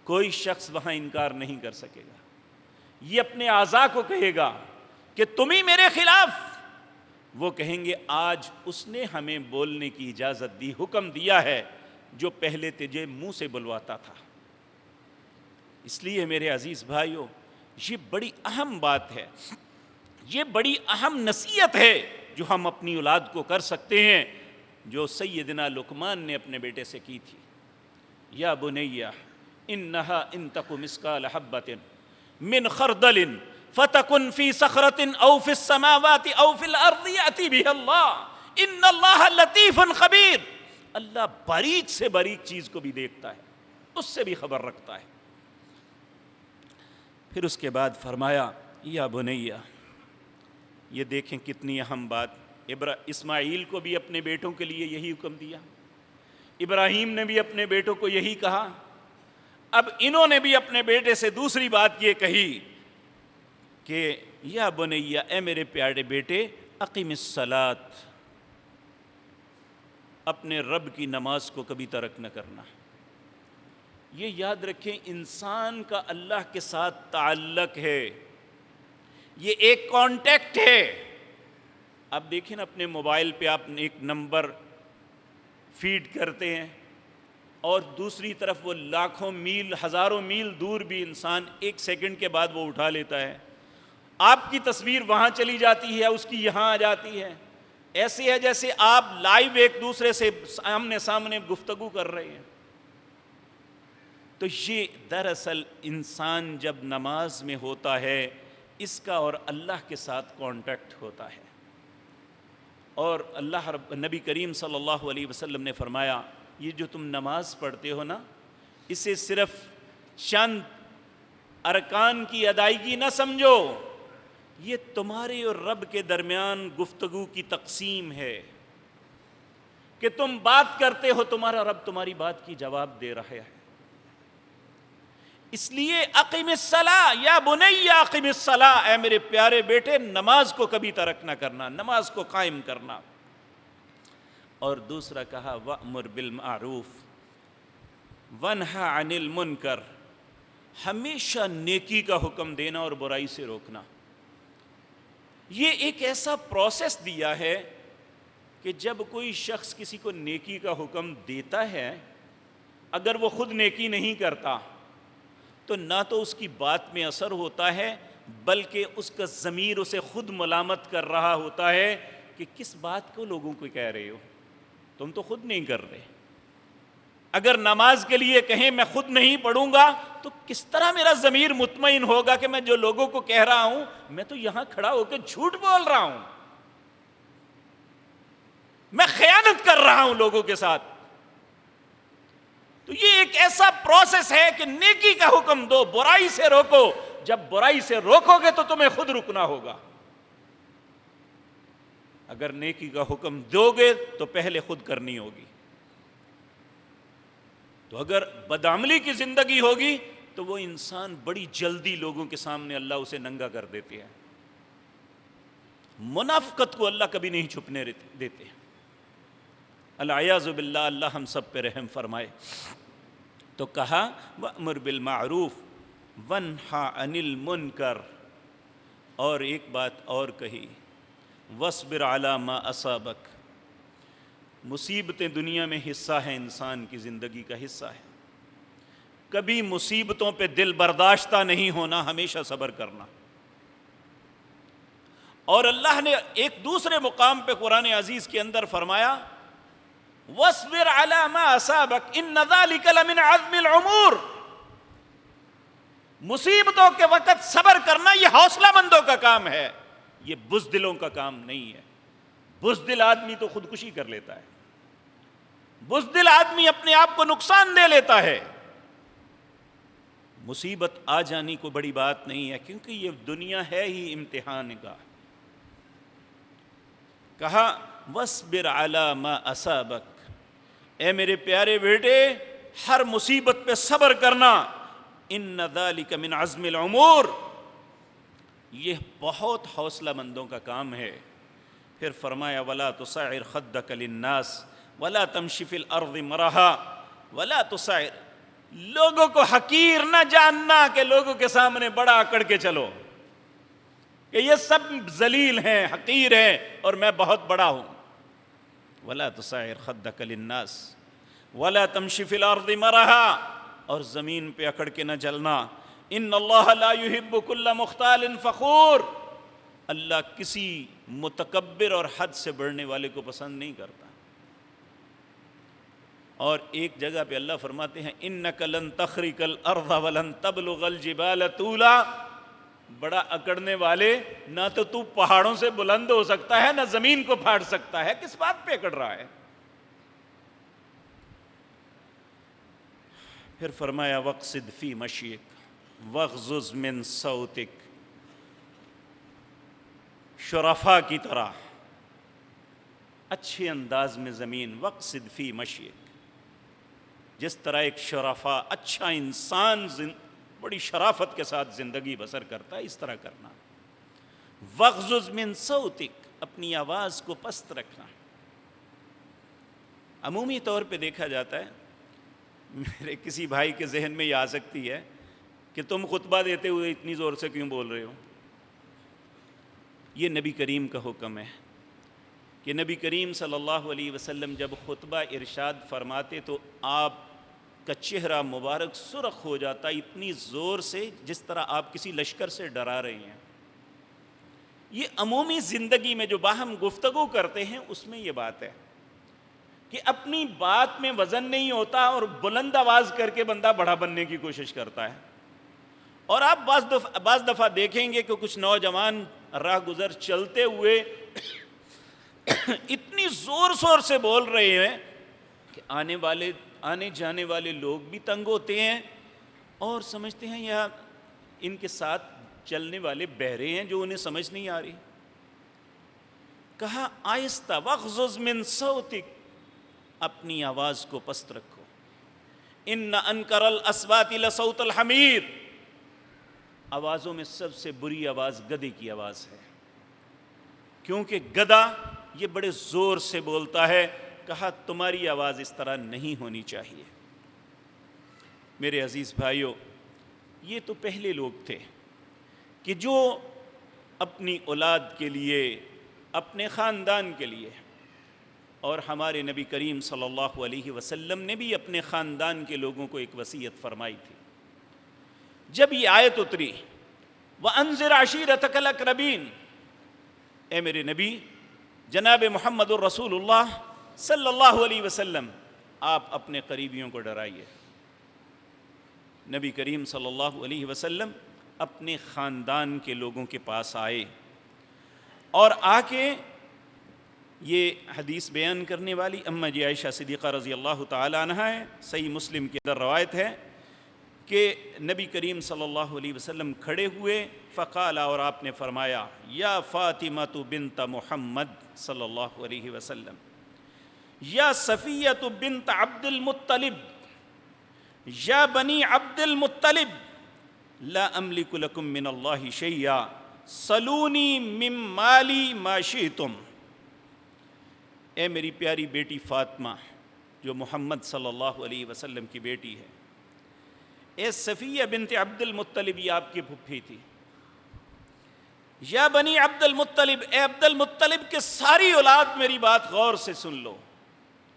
کوئی شخص وہاں انکار نہیں کر سکے گا. یہ اپنے اعضاء کو کہے گا کہ تم ہی میرے خلاف. وہ کہیں گے آج اس نے ہمیں بولنے کی اجازت دی، حکم دیا ہے، جو پہلے تجھے منہ سے بلواتا تھا. اس لیے میرے عزیز بھائیو، یہ بڑی اہم بات ہے، یہ بڑی اہم نصیحت ہے جو ہم اپنی اولاد کو کر سکتے ہیں، جو سیدنا لقمان نے اپنے بیٹے سے کی تھی. یا بنیہ انہا ان تق مثقال حبۃ من خردل فتکن فی صخرۃ او فی السماوات او فی الارض یاتی بہ اللہ ان اللہ لطیف خبیر. اللہ باریک سے باریک چیز کو بھی دیکھتا ہے، اس سے بھی خبر رکھتا ہے. پھر اس کے بعد فرمایا یا بنیہ، یہ دیکھیں کتنی اہم بات. اسماعیل کو بھی اپنے بیٹوں کے لیے یہی حکم دیا، ابراہیم نے بھی اپنے بیٹوں کو یہی کہا. اب انہوں نے بھی اپنے بیٹے سے دوسری بات یہ کہی کہ یا بنیہ، اے میرے پیارے بیٹے، اقم الصلاۃ، اپنے رب کی نماز کو کبھی ترک نہ کرنا. یہ یاد رکھیں، انسان کا اللہ کے ساتھ تعلق ہے، یہ ایک کانٹیکٹ ہے. آپ دیکھیں نا اپنے موبائل پہ آپ ایک نمبر فیڈ کرتے ہیں اور دوسری طرف وہ لاکھوں میل، ہزاروں میل دور بھی انسان ایک سیکنڈ کے بعد وہ اٹھا لیتا ہے. آپ کی تصویر وہاں چلی جاتی ہے، اس کی یہاں آ جاتی ہے. ایسے ہے جیسے آپ لائیو ایک دوسرے سے آمنے سامنے گفتگو کر رہے ہیں. تو یہ دراصل انسان جب نماز میں ہوتا ہے اس کا اور اللہ کے ساتھ کانٹیکٹ ہوتا ہے. اور نبی کریم صلی اللہ علیہ وسلم نے فرمایا، یہ جو تم نماز پڑھتے ہو نا، اسے صرف چند ارکان کی ادائیگی نہ سمجھو، یہ تمہارے اور رب کے درمیان گفتگو کی تقسیم ہے کہ تم بات کرتے ہو، تمہارا رب تمہاری بات کی جواب دے رہا ہے. اس لیے اقم الصلاۃ یا بنی اقم الصلاۃ، اے میرے پیارے بیٹے نماز کو کبھی ترک نہ کرنا، نماز کو قائم کرنا. اور دوسرا کہا وَأْمُرْ بِالْمَعْرُوفِ وَانْهَ عَنِ الْمُنْكَرِ، ہمیشہ نیکی کا حکم دینا اور برائی سے روکنا. یہ ایک ایسا پروسیس دیا ہے کہ جب کوئی شخص کسی کو نیکی کا حکم دیتا ہے، اگر وہ خود نیکی نہیں کرتا تو نہ تو اس کی بات میں اثر ہوتا ہے، بلکہ اس کا ضمیر اسے خود ملامت کر رہا ہوتا ہے کہ کس بات کو لوگوں کو کہہ رہے ہو، تم تو خود نہیں کر رہے. اگر نماز کے لیے کہیں میں خود نہیں پڑھوں گا تو کس طرح میرا ضمیر مطمئن ہوگا کہ میں جو لوگوں کو کہہ رہا ہوں میں تو یہاں کھڑا ہو کے جھوٹ بول رہا ہوں، میں خیانت کر رہا ہوں لوگوں کے ساتھ۔ تو یہ ایک ایسا پروسیس ہے کہ نیکی کا حکم دو، برائی سے روکو۔ جب برائی سے روکو گے تو تمہیں خود رکنا ہوگا، اگر نیکی کا حکم دو گے تو پہلے خود کرنی ہوگی۔ تو اگر بدعملی کی زندگی ہوگی تو وہ انسان بڑی جلدی لوگوں کے سامنے اللہ اسے ننگا کر دیتے ہیں۔ منافقت کو اللہ کبھی نہیں چھپنے دیتے۔ العیاذ باللہ، اللہ ہم سب پہ رحم فرمائے۔ تو کہا وَأْمُرْ بِالْمَعْرُوفِ وَانْهَ عَنِ الْمُنْكَرِ، اور ایک بات اور کہی، وَاصْبِرْ عَلَى مَا أَصَابَكَ۔ مصیبتیں دنیا میں حصہ ہیں، انسان کی زندگی کا حصہ ہے، کبھی مصیبتوں پہ دل برداشتہ نہیں ہونا، ہمیشہ صبر کرنا۔ اور اللہ نے ایک دوسرے مقام پہ قرآن عزیز کے اندر فرمایا وَاصْبِرْ عَلَى مَا أَصَابَكَ إِنَّ ذَلِكَ لَمِنْ عَزْمِ الْأُمُورِ۔ مصیبتوں کے وقت صبر کرنا یہ حوصلہ مندوں کا کام ہے، یہ بزدلوں کا کام نہیں ہے۔ بزدل آدمی تو خودکشی کر لیتا ہے، بزدل آدمی اپنے آپ کو نقصان دے لیتا ہے۔ مصیبت آ جانی کو بڑی بات نہیں ہے، کیونکہ یہ دنیا ہے ہی امتحان کا۔ کہا وَاصْبِرْ عَلَى مَا أَصَابَكَ، اے میرے پیارے بیٹے ہر مصیبت پہ صبر کرنا، إِنَّ ذَلِكَ مِنْ عَزْمِ الْأُمُورِ، یہ بہت حوصلہ مندوں کا کام ہے۔ پھر فرمایا وَلَا تُصَعِّرْ خَدَّكَ لِلنَّاسِ وَلَا تَمْشِ فِي الْأَرْضِ مَرَحًا وَلَا تُصَعِّرْ، لوگوں کو حقیر نہ جاننا کہ لوگوں کے سامنے بڑا اکڑ کے چلو کہ یہ سب ذلیل ہیں، حقیر ہیں اور میں بہت بڑا ہوں۔ وَلَا تُصَعِّرْ خَدَّكَ لِلنَّاسِ وَلَا تَمْشِ فِي الْأَرْضِ مَرَحًا، اور زمین پہ اکڑ کے نہ چلنا۔ إِنَّ اللَّهَ لَا يُحِبُّ كُلَّ مُخْتَالٍ فَخُورٍ، اللہ کسی متکبر اور حد سے بڑھنے والے کو پسند نہیں کرتا۔ اور ایک جگہ پہ اللہ فرماتے ہیں إِنَّكَ لَن تَخْرِقَ الْأَرْضَ وَلَن تَبْلُغَ الْجِبَالَ طُولًا، بڑا اکڑنے والے، نہ تو پہاڑوں سے بلند ہو سکتا ہے نہ زمین کو پھاڑ سکتا ہے، کس بات پہ اکڑ رہا ہے؟ پھر فرمایا وَاقْصِدْ فِي مَشْيِكَ وَاغْضُضْ مِنْ صَوْتِكَ، شرفاء کی طرح اچھے انداز میں زمین، وَاقْصِدْ فِي مَشْيِكَ، جس طرح ایک شرفاء اچھا انسان بڑی شرافت کے ساتھ زندگی بسر کرتا ہے، اس طرح کرنا۔ وَاغْضُضْ مِنْ صَوْتِكَ، اپنی آواز کو پست رکھنا۔ عمومی طور پہ دیکھا جاتا ہے، میرے کسی بھائی کے ذہن میں یہ آ سکتی ہے کہ تم خطبہ دیتے ہوئے اتنی زور سے کیوں بول رہے ہو؟ یہ نبی کریم کا حکم ہے کہ نبی کریم صلی اللہ علیہ وسلم جب خطبہ ارشاد فرماتے تو آپ کا چہرہ مبارک سرخ ہو جاتا اتنی زور سے جس طرح آپ کسی لشکر سے ڈرا رہے ہیں۔ یہ عمومی زندگی میں جو باہم گفتگو کرتے ہیں اس میں یہ بات ہے کہ اپنی بات میں وزن نہیں ہوتا اور بلند آواز کر کے بندہ بڑا بننے کی کوشش کرتا ہے۔ اور آپ بعض دفعہ دیکھیں گے کہ کچھ نوجوان راہ گزر چلتے ہوئے اتنی زور شور سے بول رہے ہیں کہ آنے جانے والے لوگ بھی تنگ ہوتے ہیں اور سمجھتے ہیں یا ان کے ساتھ چلنے والے بہرے ہیں جو انہیں سمجھ نہیں آ رہی۔ کہا آہستہ وَاغْضُضْ مِنْ صَوْتِكَ، اپنی آواز کو پست رکھو۔ إِنَّ أَنْكَرَ الْأَصْوَاتِ لَصَوْتُ الْحَمِيرِ، آوازوں میں سب سے بری آواز گدھے کی آواز ہے، کیونکہ گدھا یہ بڑے زور سے بولتا ہے۔ کہا تمہاری آواز اس طرح نہیں ہونی چاہیے۔ میرے عزیز بھائیوں، یہ تو پہلے لوگ تھے کہ جو اپنی اولاد کے لیے، اپنے خاندان کے لیے، اور ہمارے نبی کریم صلی اللہ علیہ وسلم نے بھی اپنے خاندان کے لوگوں کو ایک وصیت فرمائی تھی۔ جب یہ آیت اتری وَأَنذِرْ عَشِيرَتَكَ الْأَقْرَبِينَ، اے میرے نبی جناب محمد الرسول اللہ صلی اللہ علیہ وسلم، آپ اپنے قریبیوں کو ڈرائیے۔ نبی کریم صلی اللہ علیہ وسلم اپنے خاندان کے لوگوں کے پاس آئے اور آ کے یہ حدیث بیان کرنے والی اماں جی عائشہ صدیقہ رضی اللہ تعالی عنہ ہے، صحیح مسلم کے اندر روایت ہے کہ نبی کریم صلی اللہ علیہ وسلم کھڑے ہوئے، فقال، اور آپ نے فرمایا، یا فاطمہ بنت محمد صلی اللہ علیہ وسلم، یا صفیہ بنت عبد المطلب، یا بنی عبد المطلب، لا املک لکم من اللہ شیئا سلونی من مالی ما شئتم۔ اے میری پیاری بیٹی فاطمہ جو محمد صلی اللہ علیہ وسلم کی بیٹی ہے، اے صفیہ بنت عبد المطلب، یہ آپ کی پھپھی تھی، یا بنی عبد المطلب، اے عبد المطلب کے ساری اولاد میری بات غور سے سن لو،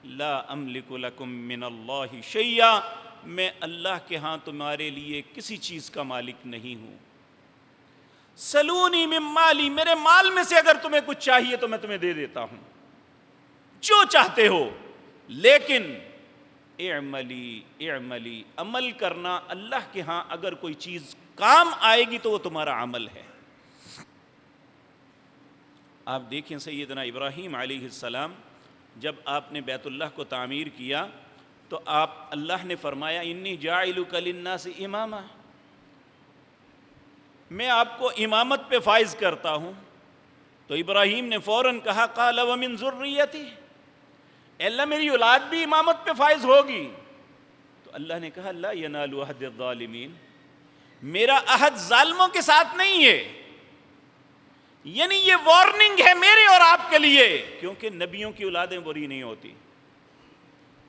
لا املک لکم من اللہ شیئا، میں اللہ کے ہاں تمہارے لیے کسی چیز کا مالک نہیں ہوں، سلونی من مالی، میرے مال میں سے اگر تمہیں کچھ چاہیے تو میں تمہیں دے دیتا ہوں، جو چاہتے ہو، لیکن اعملی، عمل کرنا، اللہ کے ہاں اگر کوئی چیز کام آئے گی تو وہ تمہارا عمل ہے۔ آپ دیکھیں سیدنا ابراہیم علیہ السلام جب آپ نے بیت اللہ کو تعمیر کیا تو اللہ نے فرمایا، انی جاعلک للناس اماما، میں آپ کو امامت پہ فائز کرتا ہوں۔ تو ابراہیم نے فوراً کہا، قال ومن ذریتی، اے اللہ میری اولاد بھی امامت پہ فائز ہوگی۔ تو اللہ نے کہا، لا ینال عہد الظالمین، میرا عہد ظالموں کے ساتھ نہیں ہے، یعنی یہ وارننگ ہے میرے اور آپ کے لیے، کیونکہ نبیوں کی اولادیں بری نہیں ہوتی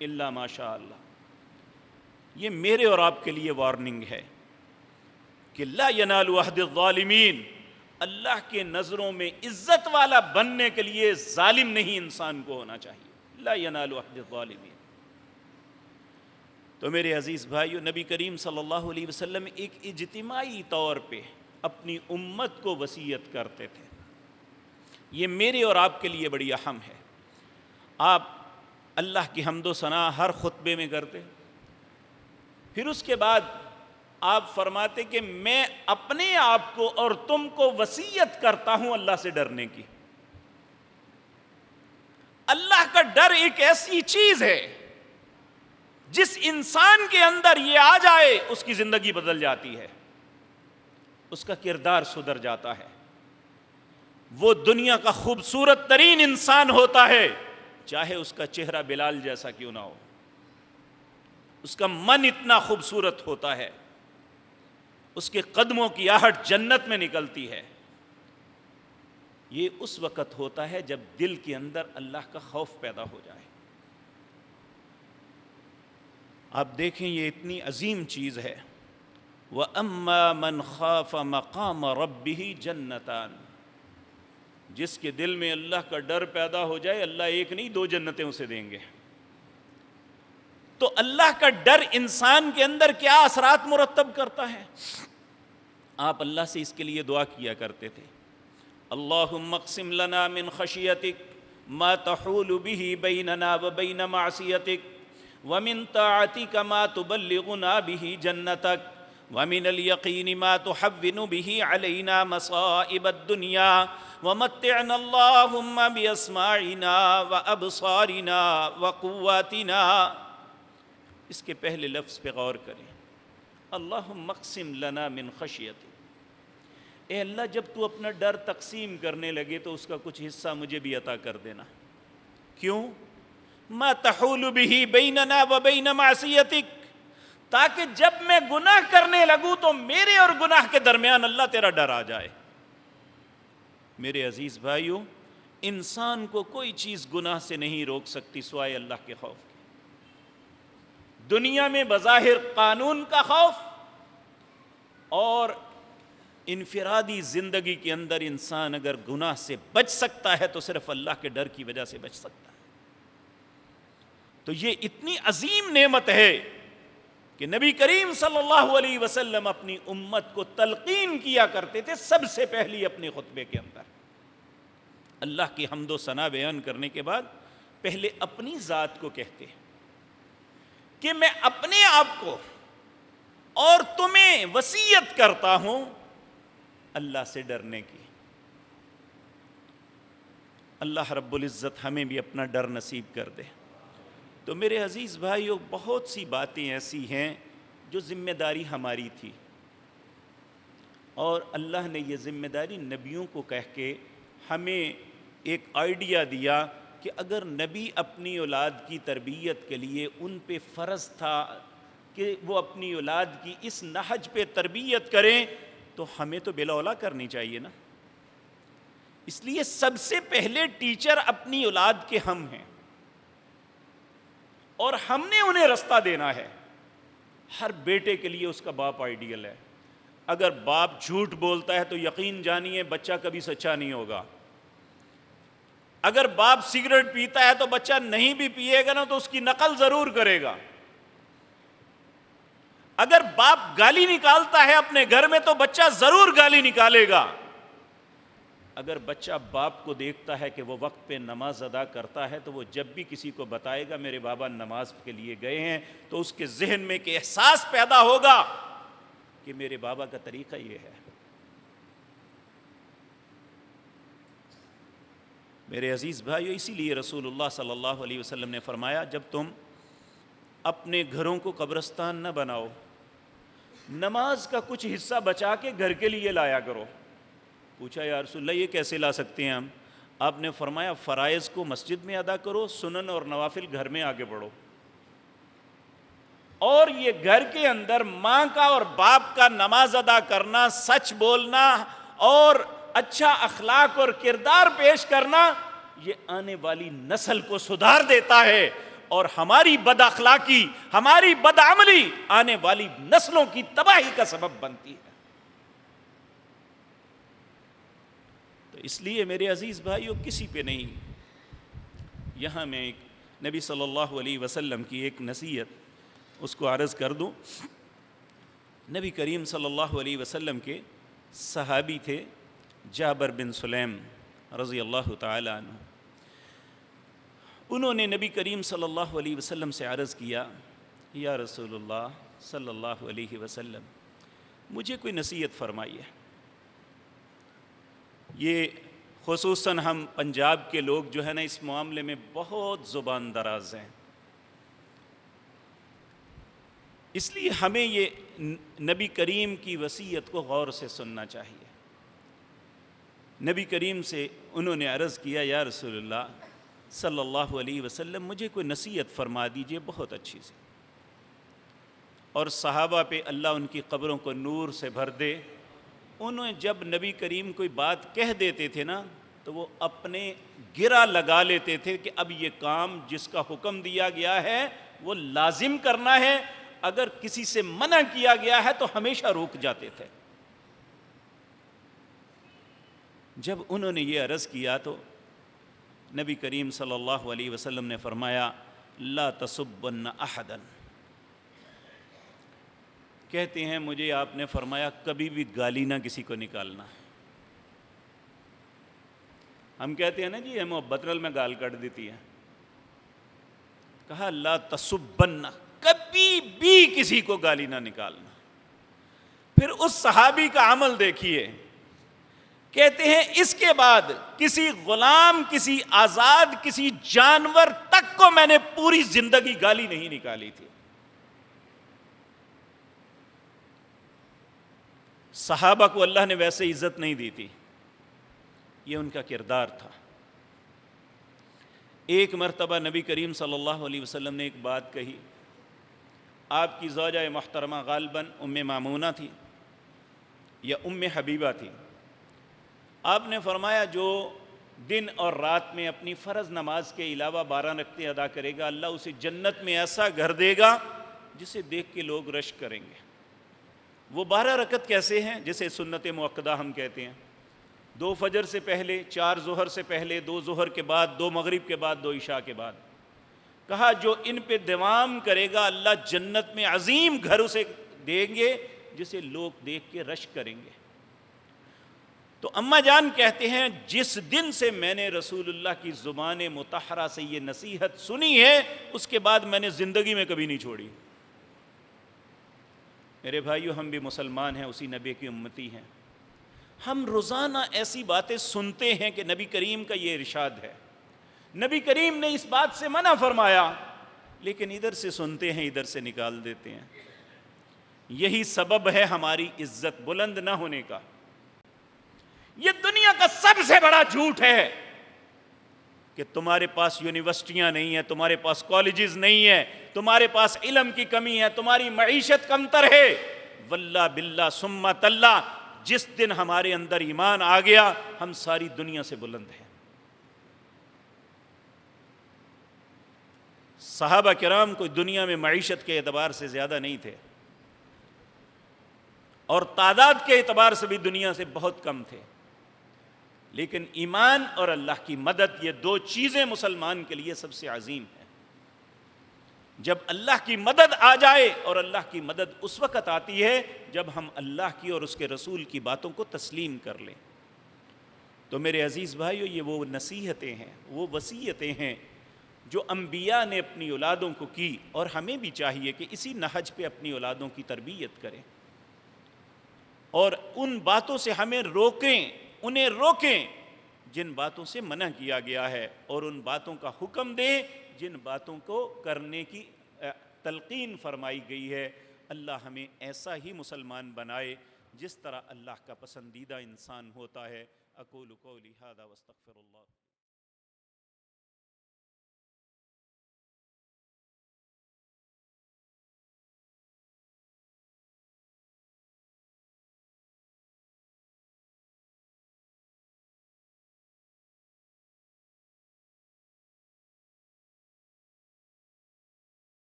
الا ماشاء اللہ، یہ میرے اور آپ کے لیے وارننگ ہے کہ لا ینال عہد الظالمین، اللہ کے نظروں میں عزت والا بننے کے لیے ظالم نہیں انسان کو ہونا چاہیے، لا ینال عہد الظالمین۔ تو میرے عزیز بھائیو، نبی کریم صلی اللہ علیہ وسلم ایک اجتماعی طور پہ اپنی امت کو وصیت کرتے تھے، یہ میرے اور آپ کے لیے بڑی اہم ہے۔ آپ اللہ کی حمد و ثنا ہر خطبے میں کرتے، پھر اس کے بعد آپ فرماتے کہ میں اپنے آپ کو اور تم کو وصیت کرتا ہوں اللہ سے ڈرنے کی۔ اللہ کا ڈر ایک ایسی چیز ہے جس انسان کے اندر یہ آ جائے اس کی زندگی بدل جاتی ہے، اس کا کردار سدھر جاتا ہے، وہ دنیا کا خوبصورت ترین انسان ہوتا ہے، چاہے اس کا چہرہ بلال جیسا کیوں نہ ہو، اس کا من اتنا خوبصورت ہوتا ہے، اس کے قدموں کی آہٹ جنت میں نکلتی ہے۔ یہ اس وقت ہوتا ہے جب دل کے اندر اللہ کا خوف پیدا ہو جائے۔ آپ دیکھیں یہ اتنی عظیم چیز ہے، وَأَمَّا مَنْ خَافَ مَقَامَ رَبِّهِ جَنَّتَانِ، جس کے دل میں اللہ کا ڈر پیدا ہو جائے، اللہ ایک نہیں 2 جنتیں اسے دیں گے۔ تو اللہ کا ڈر انسان کے اندر کیا اثرات مرتب کرتا ہے؟ آپ اللہ سے اس کے لیے دعا کیا کرتے تھے، اللہم اقسم لنا من خشیتک ما تحول به بیننا وبین معصیتک ومن طاعتک ما تبلغنا به جنتک ومن الیقین ما تحون به علینا مصائب الدنیا ومتعنا اللہم باسماعنا وابصارنا وقواتنا۔ اس کے پہلے لفظ پہ غور کریں، اللہم اقسم لنا من خشیتک، اے اللہ جب تو اپنا ڈر تقسیم کرنے لگے تو اس کا کچھ حصہ مجھے بھی عطا کر دینا۔ کیوں؟ ما تحول به بیننا وبین معصیتک، تاکہ جب میں گناہ کرنے لگوں تو میرے اور گناہ کے درمیان اللہ تیرا ڈر آ جائے۔ میرے عزیز بھائیو، انسان کو کوئی چیز گناہ سے نہیں روک سکتی سوائے اللہ کے خوف کے۔ دنیا میں بظاہر قانون کا خوف اور انفرادی زندگی کے اندر انسان اگر گناہ سے بچ سکتا ہے تو صرف اللہ کے ڈر کی وجہ سے بچ سکتا ہے۔ تو یہ اتنی عظیم نعمت ہے کہ نبی کریم صلی اللہ علیہ وسلم اپنی امت کو تلقین کیا کرتے تھے سب سے پہلی اپنے خطبے کے اندر۔ اللہ کی حمد و ثنا بیان کرنے کے بعد پہلے اپنی ذات کو کہتے ہیں، کہ میں اپنے آپ کو اور تمہیں وصیت کرتا ہوں اللہ سے ڈرنے کی۔ اللہ رب العزت ہمیں بھی اپنا ڈر نصیب کر دے۔ تو میرے عزیز بھائیو، بہت سی باتیں ایسی ہیں جو ذمہ داری ہماری تھی، اور اللہ نے یہ ذمہ داری نبیوں کو کہہ کے ہمیں ایک آئیڈیا دیا کہ اگر نبی اپنی اولاد کی تربیت کے لیے ان پہ فرض تھا کہ وہ اپنی اولاد کی اس نہج پہ تربیت کریں، تو ہمیں تو بلا اولا کرنی چاہیے نا۔ اس لیے سب سے پہلے ٹیچر اپنی اولاد کے ہم ہیں، اور ہم نے انہیں رستہ دینا ہے۔ ہر بیٹے کے لیے اس کا باپ آئیڈیل ہے۔ اگر باپ جھوٹ بولتا ہے تو یقین جانیے بچہ کبھی سچا نہیں ہوگا۔ اگر باپ سگریٹ پیتا ہے تو بچہ نہیں بھی پیے گا نا تو اس کی نقل ضرور کرے گا۔ اگر باپ گالی نکالتا ہے اپنے گھر میں تو بچہ ضرور گالی نکالے گا۔ اگر بچہ باپ کو دیکھتا ہے کہ وہ وقت پہ نماز ادا کرتا ہے تو وہ جب بھی کسی کو بتائے گا میرے بابا نماز کے لیے گئے ہیں، تو اس کے ذہن میں ایک احساس پیدا ہوگا کہ میرے بابا کا طریقہ یہ ہے۔ میرے عزیز بھائیو، اسی لیے رسول اللہ صلی اللہ علیہ وسلم نے فرمایا جب تم اپنے گھروں کو قبرستان نہ بناؤ، نماز کا کچھ حصہ بچا کے گھر کے لیے لایا کرو۔ پوچھا یا رسول اللہ یہ کیسے لا سکتے ہیں ہم؟ آپ نے فرمایا فرائض کو مسجد میں ادا کرو، سنن اور نوافل گھر میں آگے بڑھو۔ اور یہ گھر کے اندر ماں کا اور باپ کا نماز ادا کرنا، سچ بولنا اور اچھا اخلاق اور کردار پیش کرنا، یہ آنے والی نسل کو سدھار دیتا ہے، اور ہماری بد اخلاقی، ہماری بدعملی آنے والی نسلوں کی تباہی کا سبب بنتی ہے۔ تو اس لیے میرے عزیز بھائیو، کسی پہ نہیں۔ یہاں میں ایک نبی صلی اللہ علیہ وسلم کی ایک نصیحت اس کو عرض کر دوں۔ نبی کریم صلی اللہ علیہ وسلم کے صحابی تھے جابر بن سلیم رضی اللہ تعالی عنہ۔ انہوں نے نبی کریم صلی اللہ علیہ وسلم سے عرض کیا یا رسول اللہ صلی اللہ علیہ وسلم، مجھے کوئی نصیحت فرمائیے۔ یہ خصوصاً ہم پنجاب کے لوگ جو ہے نا اس معاملے میں بہت زبان دراز ہیں، اس لیے ہمیں یہ نبی کریم کی وصیت کو غور سے سننا چاہیے۔ نبی کریم سے انہوں نے عرض کیا یا رسول اللہ صلی اللہ علیہ وسلم، مجھے کوئی نصیحت فرما دیجئے بہت اچھی سی۔ اور صحابہ پہ اللہ ان کی قبروں کو نور سے بھر دے، انہیں جب نبی کریم کوئی بات کہہ دیتے تھے نا تو وہ اپنے گرہ لگا لیتے تھے کہ اب یہ کام جس کا حکم دیا گیا ہے وہ لازم کرنا ہے، اگر کسی سے منع کیا گیا ہے تو ہمیشہ روک جاتے تھے۔ جب انہوں نے یہ عرض کیا تو نبی کریم صلی اللہ علیہ وسلم نے فرمایا لا تسبن احدا، کہتے ہیں مجھے آپ نے فرمایا کبھی بھی گالی نہ کسی کو نکالنا۔ ہم کہتے ہیں نا جی یہ محبت نال میں گال کٹ دیتی ہے، کہا لا تسبن، کبھی بھی کسی کو گالی نہ نکالنا۔ پھر اس صحابی کا عمل دیکھیے، کہتے ہیں اس کے بعد کسی غلام، کسی آزاد، کسی جانور تک کو میں نے پوری زندگی گالی نہیں نکالی تھی۔ صحابہ کو اللہ نے ویسے عزت نہیں دی تھی، یہ ان کا کردار تھا۔ ایک مرتبہ نبی کریم صلی اللہ علیہ وسلم نے ایک بات کہی، آپ کی زوجہ محترمہ غالباً ام مامونہ تھی یا ام حبیبہ تھی۔ آپ نے فرمایا جو دن اور رات میں اپنی فرض نماز کے علاوہ 12 رکعتیں ادا کرے گا، اللہ اسے جنت میں ایسا گھر دے گا جسے دیکھ کے لوگ رشک کریں گے۔ وہ 12 رکعت کیسے ہیں؟ جسے سنت مؤکدہ ہم کہتے ہیں، 2 فجر سے پہلے، 4 ظہر سے پہلے، 2 ظہر کے بعد، 2 مغرب کے بعد، 2 عشاء کے بعد۔ کہا جو ان پہ دوام کرے گا اللہ جنت میں عظیم گھر اسے دیں گے جسے لوگ دیکھ کے رشک کریں گے۔ تو اماں جان کہتے ہیں جس دن سے میں نے رسول اللہ کی زبان مطہرہ سے یہ نصیحت سنی ہے اس کے بعد میں نے زندگی میں کبھی نہیں چھوڑی۔ میرے بھائیو، ہم بھی مسلمان ہیں، اسی نبی کی امتی ہیں۔ ہم روزانہ ایسی باتیں سنتے ہیں کہ نبی کریم کا یہ ارشاد ہے، نبی کریم نے اس بات سے منع فرمایا، لیکن ادھر سے سنتے ہیں ادھر سے نکال دیتے ہیں۔ یہی سبب ہے ہماری عزت بلند نہ ہونے کا۔ یہ دنیا کا سب سے بڑا جھوٹ ہے کہ تمہارے پاس یونیورسٹیاں نہیں ہیں، تمہارے پاس کالجز نہیں ہیں، تمہارے پاس علم کی کمی ہے، تمہاری معیشت کمتر ہے۔ واللہ باللہ ثم تاللہ، جس دن ہمارے اندر ایمان آ گیا ہم ساری دنیا سے بلند ہیں۔ صحابہ کرام کوئی دنیا میں معیشت کے اعتبار سے زیادہ نہیں تھے، اور تعداد کے اعتبار سے بھی دنیا سے بہت کم تھے، لیکن ایمان اور اللہ کی مدد، یہ دو چیزیں مسلمان کے لیے سب سے عظیم ہیں۔ جب اللہ کی مدد آ جائے، اور اللہ کی مدد اس وقت آتی ہے جب ہم اللہ کی اور اس کے رسول کی باتوں کو تسلیم کر لیں۔ تو میرے عزیز بھائیو، یہ وہ نصیحتیں ہیں، وہ وصیتیں ہیں جو انبیاء نے اپنی اولادوں کو کی، اور ہمیں بھی چاہیے کہ اسی نہج پہ اپنی اولادوں کی تربیت کریں، اور ان باتوں سے ہمیں روکیں، انہیں روکیں جن باتوں سے منع کیا گیا ہے، اور ان باتوں کا حکم دیں جن باتوں کو کرنے کی تلقین فرمائی گئی ہے۔ اللہ ہمیں ایسا ہی مسلمان بنائے جس طرح اللہ کا پسندیدہ انسان ہوتا ہے۔ اقول قولی ھذا واستغفر اللہ۔